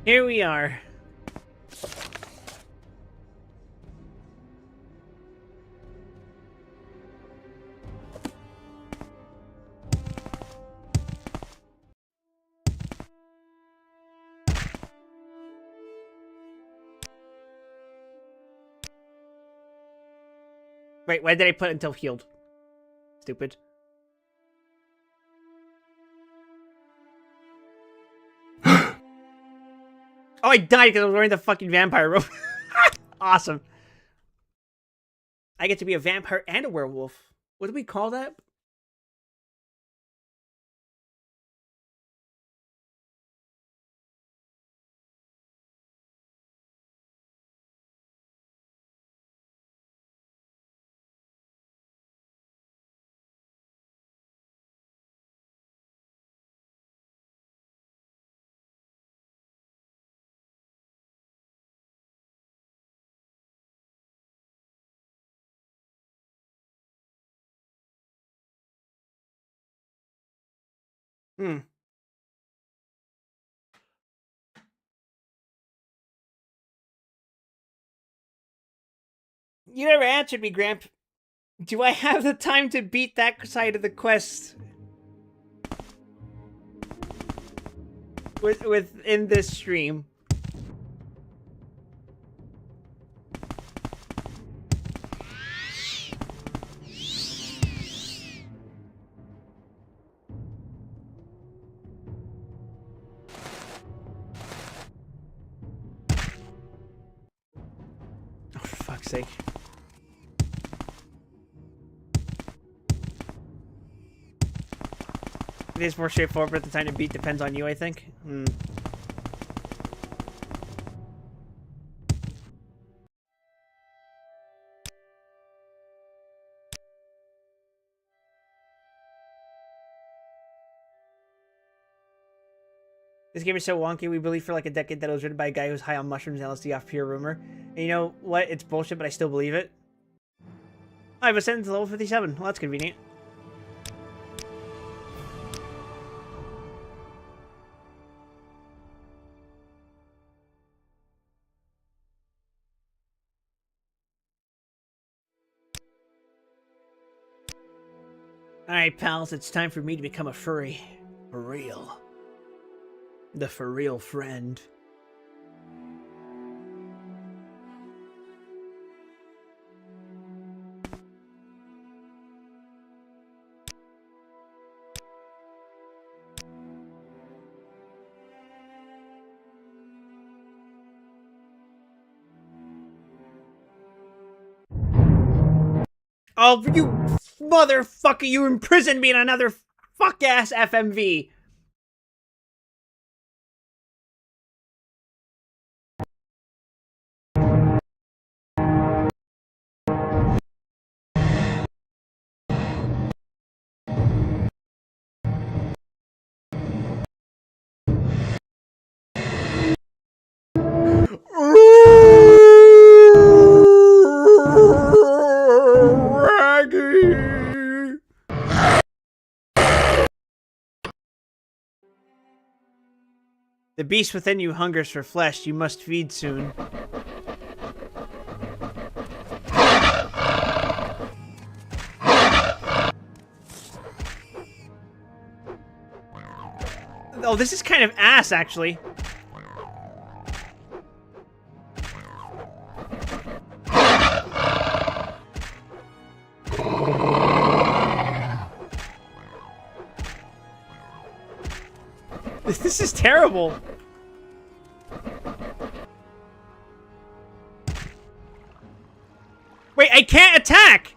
A: Here we are. Wait, why did I put until healed? Stupid. Oh, I died because I was wearing the fucking vampire robe. Awesome. I get to be a vampire and a werewolf. What do we call that? Hmm. You never answered me, Gramp. Do I have the time to beat that side of the quest within this stream? Oh, for fuck's sake. It is more straightforward, but the time to beat depends on you, I think. This game is so wonky, we believed for like a decade that it was written by a guy who's high on mushrooms and LSD off pure rumor. And you know what? It's bullshit, but I still believe it. I have ascended to level 57. Well, that's convenient. Alright, pals, it's time for me to become a furry. For real. The for real friend. Oh, you motherfucker, you imprisoned me in another fuck-ass FMV. The beast within you hungers for flesh. You must feed soon. Oh, this is kind of ass, actually. This is terrible. Wait, I can't attack!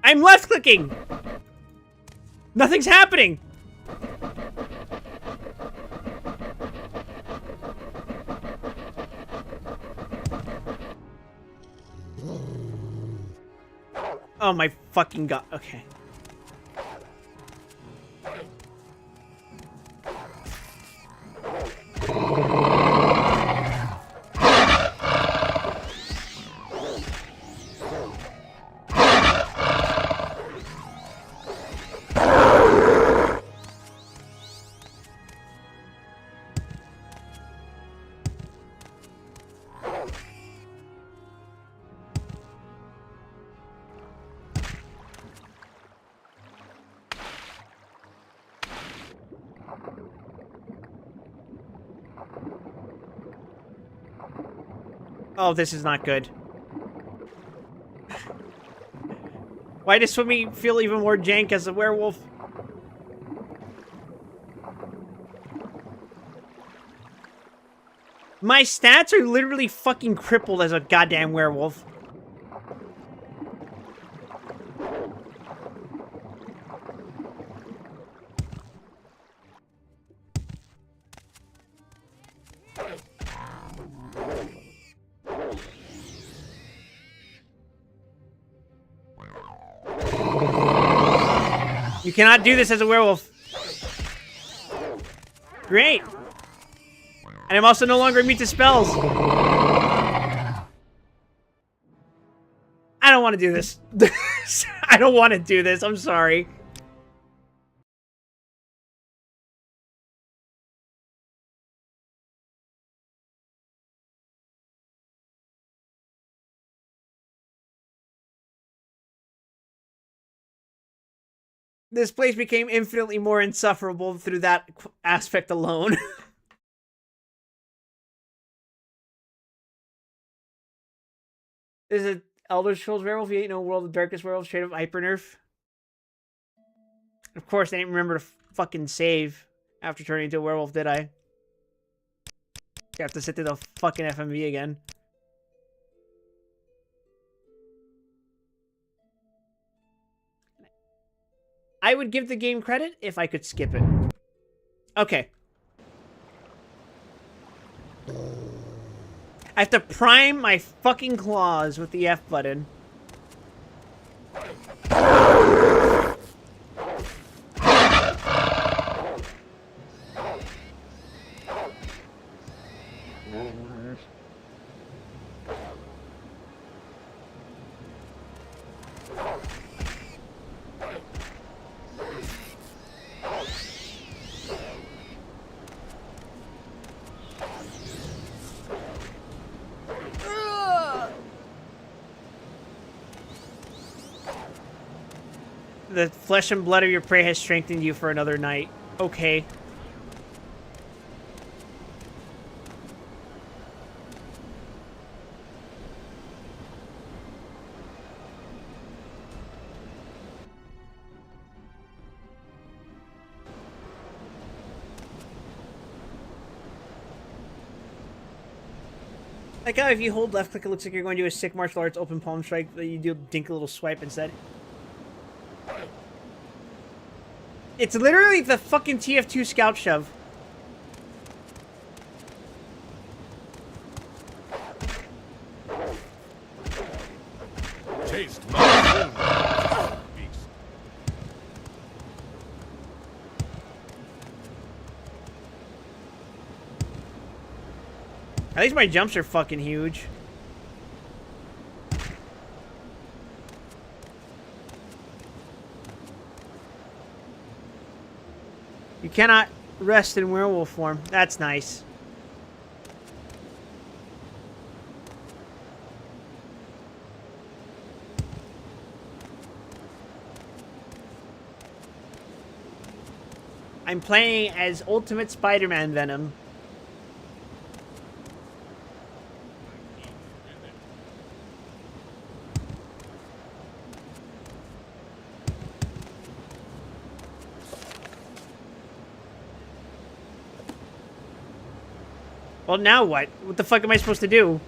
A: I'm left-clicking! Nothing's happening! Oh my fucking god. Okay. Oh, this is not good. Why does swimming feel even more jank as a werewolf? My stats are literally fucking crippled as a goddamn werewolf. You cannot do this as a werewolf. Great. And I'm also no longer immune to spells. I don't want to do this. I don't want to do this. I'm sorry. This place became infinitely more insufferable through that aspect alone. Is it Elder Scrolls Werewolf? You ain't no World of Darkness Werewolf straight up hyper nerf. Of course, I didn't remember to fucking save after turning into a werewolf, did I? You have to sit through the fucking FMV again. I would give the game credit if I could skip it. Okay. I have to prime my fucking claws with the F button. The flesh and blood of your prey has strengthened you for another night. Okay. Like how if you hold left click, it looks like you're going to do a sick martial arts open palm strike, but you do dink a little swipe instead. It's literally the fucking TF2 Scout Shove.
C: Taste my beast.
A: At least my jumps are fucking huge. You cannot rest in werewolf form. That's nice. I'm playing as Ultimate Spider-Man Venom. Well, now what? What the fuck am I supposed to do?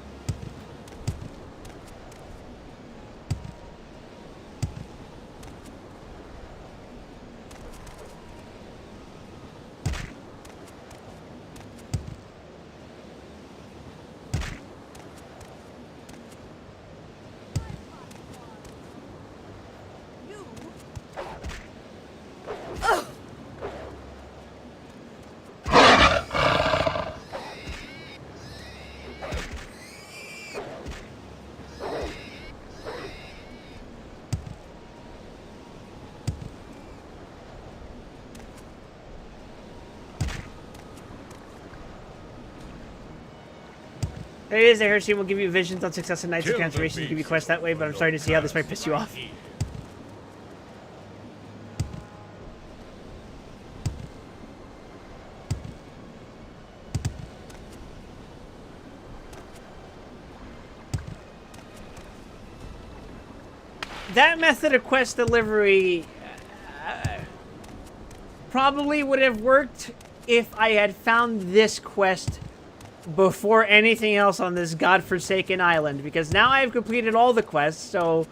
A: There it is. The Heresy will give you visions on success and Knights of Transformations. Give you quests that way, but I'm starting to see how this might piss you off. that method of quest delivery probably would have worked if I had found this quest before anything else on this godforsaken island, because now I've completed all the quests, so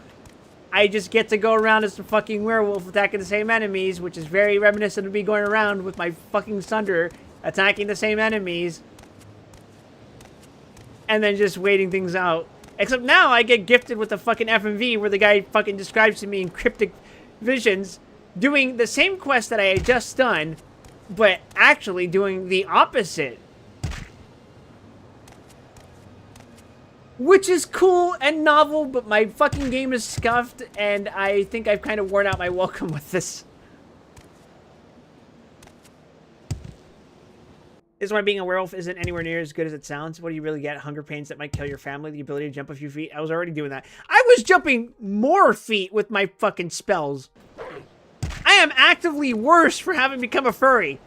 A: I just get to go around as a fucking werewolf attacking the same enemies, which is very reminiscent of me going around with my fucking Sunder attacking the same enemies and then just waiting things out. Except now I get gifted with the fucking FMV where the guy fucking describes to me in cryptic visions doing the same quest that I had just done, but actually doing the opposite. Which is cool and novel, but my fucking game is scuffed, and I think I've kind of worn out my welcome with this. This is why being a werewolf isn't anywhere near as good as it sounds. What do you really get? Hunger pains that might kill your family, the ability to jump a few feet. I was already doing that. I was jumping more feet with my fucking spells. I am actively worse for having become a furry.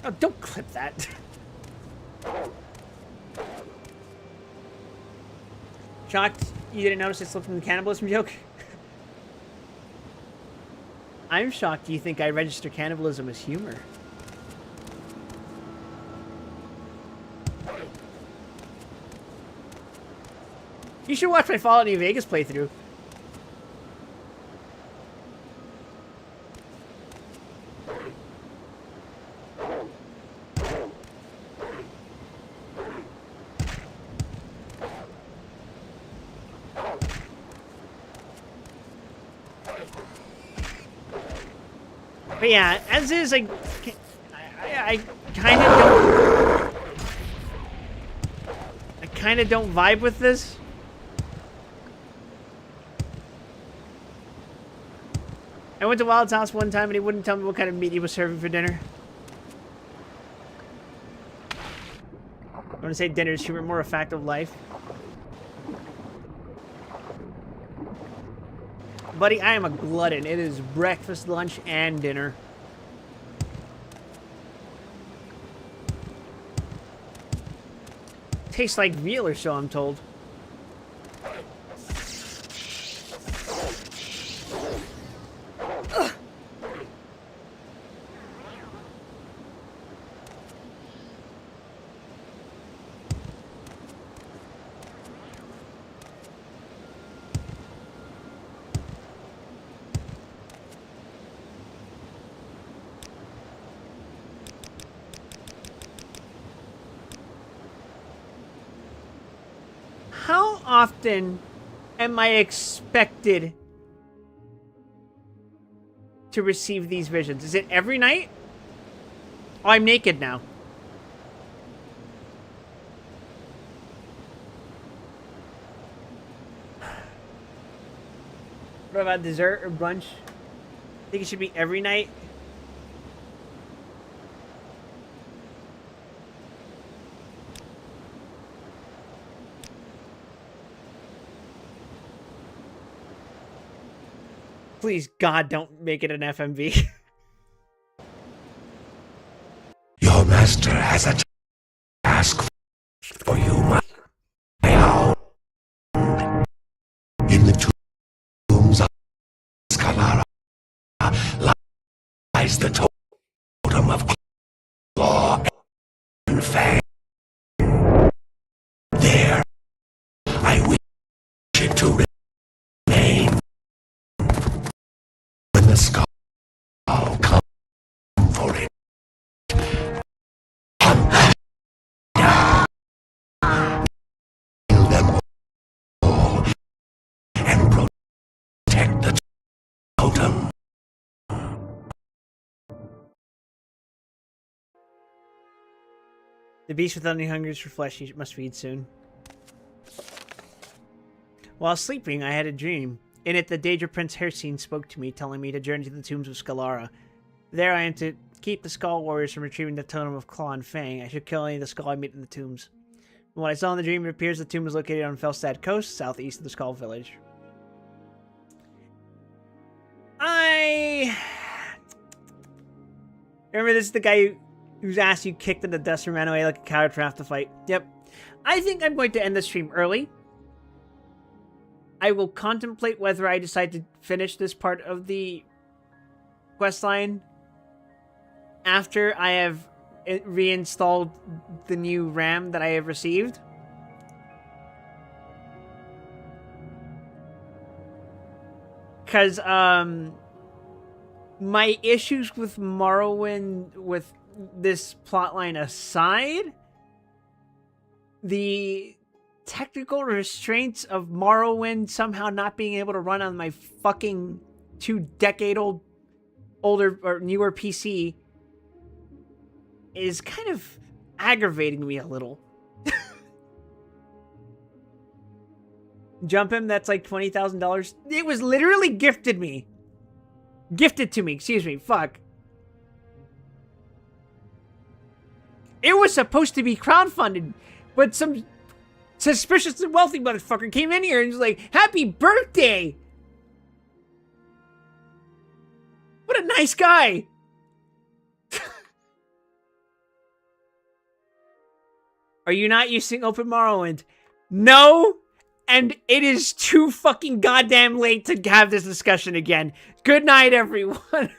A: Oh, don't clip that. Shocked you didn't notice I slipped in the cannibalism joke? I'm shocked you think I register cannibalism as humor. You should watch my Fallout New Vegas playthrough. But yeah, as is, I kind of don't... I kind of don't vibe with this. I went to Wild's house one time and he wouldn't tell me what kind of meat he was serving for dinner. I want to say dinner is humor, more a fact of life. Buddy, I am a glutton. It is breakfast, lunch, and dinner. Tastes like veal or so, I'm told. Ugh. How often am I expected to receive these visions? Is it every night? Oh, I'm naked now. What about dessert or brunch? I think it should be every night. Please, God, don't make it an FMV.
F: Your master has a task for you, my hound. In the tombs of Scalara lies the totem of claw and fang. There, I wish it to remain. When the skull come for it, kill them all and protect the totem.
A: The beast without any hungers for flesh he must feed soon. While sleeping, I had a dream. In it, the Daedra Prince Hercene spoke to me, telling me to journey to the tombs of Scalara. There I am to keep the Skull Warriors from retrieving the totem of Claw and Fang. I should kill any of the Skull I meet in the tombs. From what I saw in the dream, it appears the tomb is located on Felstad Coast, southeast of the Skull Village. Remember, this is the guy whose ass you kicked in the dust and ran away like a coward for half the fight. Yep. I think I'm going to end the stream early. I will contemplate whether I decide to finish this part of the questline after I have reinstalled the new RAM that I have received. Because, my issues with Morrowind, with this plotline aside, the technical restraints of Morrowind somehow not being able to run on my fucking 2-decade-old, older or newer PC is kind of aggravating me a little. Jump him, that's like $20,000. It was literally gifted to me, excuse me, fuck. It was supposed to be crowdfunded, but some suspicious and wealthy motherfucker came in here and was like, happy birthday! What a nice guy! Are you not using Open Morrowind? No! And it is too fucking goddamn late to have this discussion again. Good night, everyone.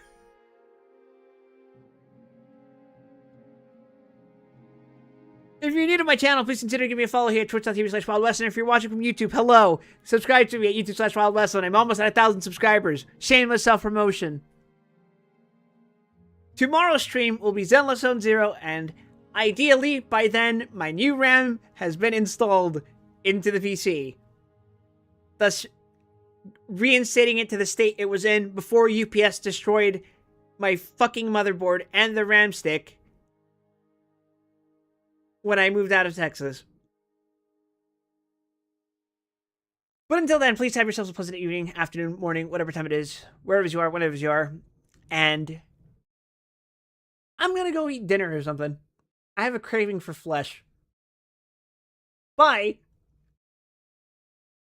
A: If you're new to my channel, please consider giving me a follow here at twitch.tv/WildWesson. If you're watching from YouTube, hello. Subscribe to me at youtube/WildWesson. I'm almost at 1,000 subscribers. Shameless self-promotion. Tomorrow's stream will be Zenless Zone Zero, and ideally, by then, my new RAM has been installed into the PC. Thus, reinstating it to the state it was in before UPS destroyed my fucking motherboard and the RAM stick when I moved out of Texas. But until then, please have yourselves a pleasant evening, afternoon, morning, whatever time it is, wherever you are, whenever you are. And I'm gonna go eat dinner or something. I have a craving for flesh. Bye!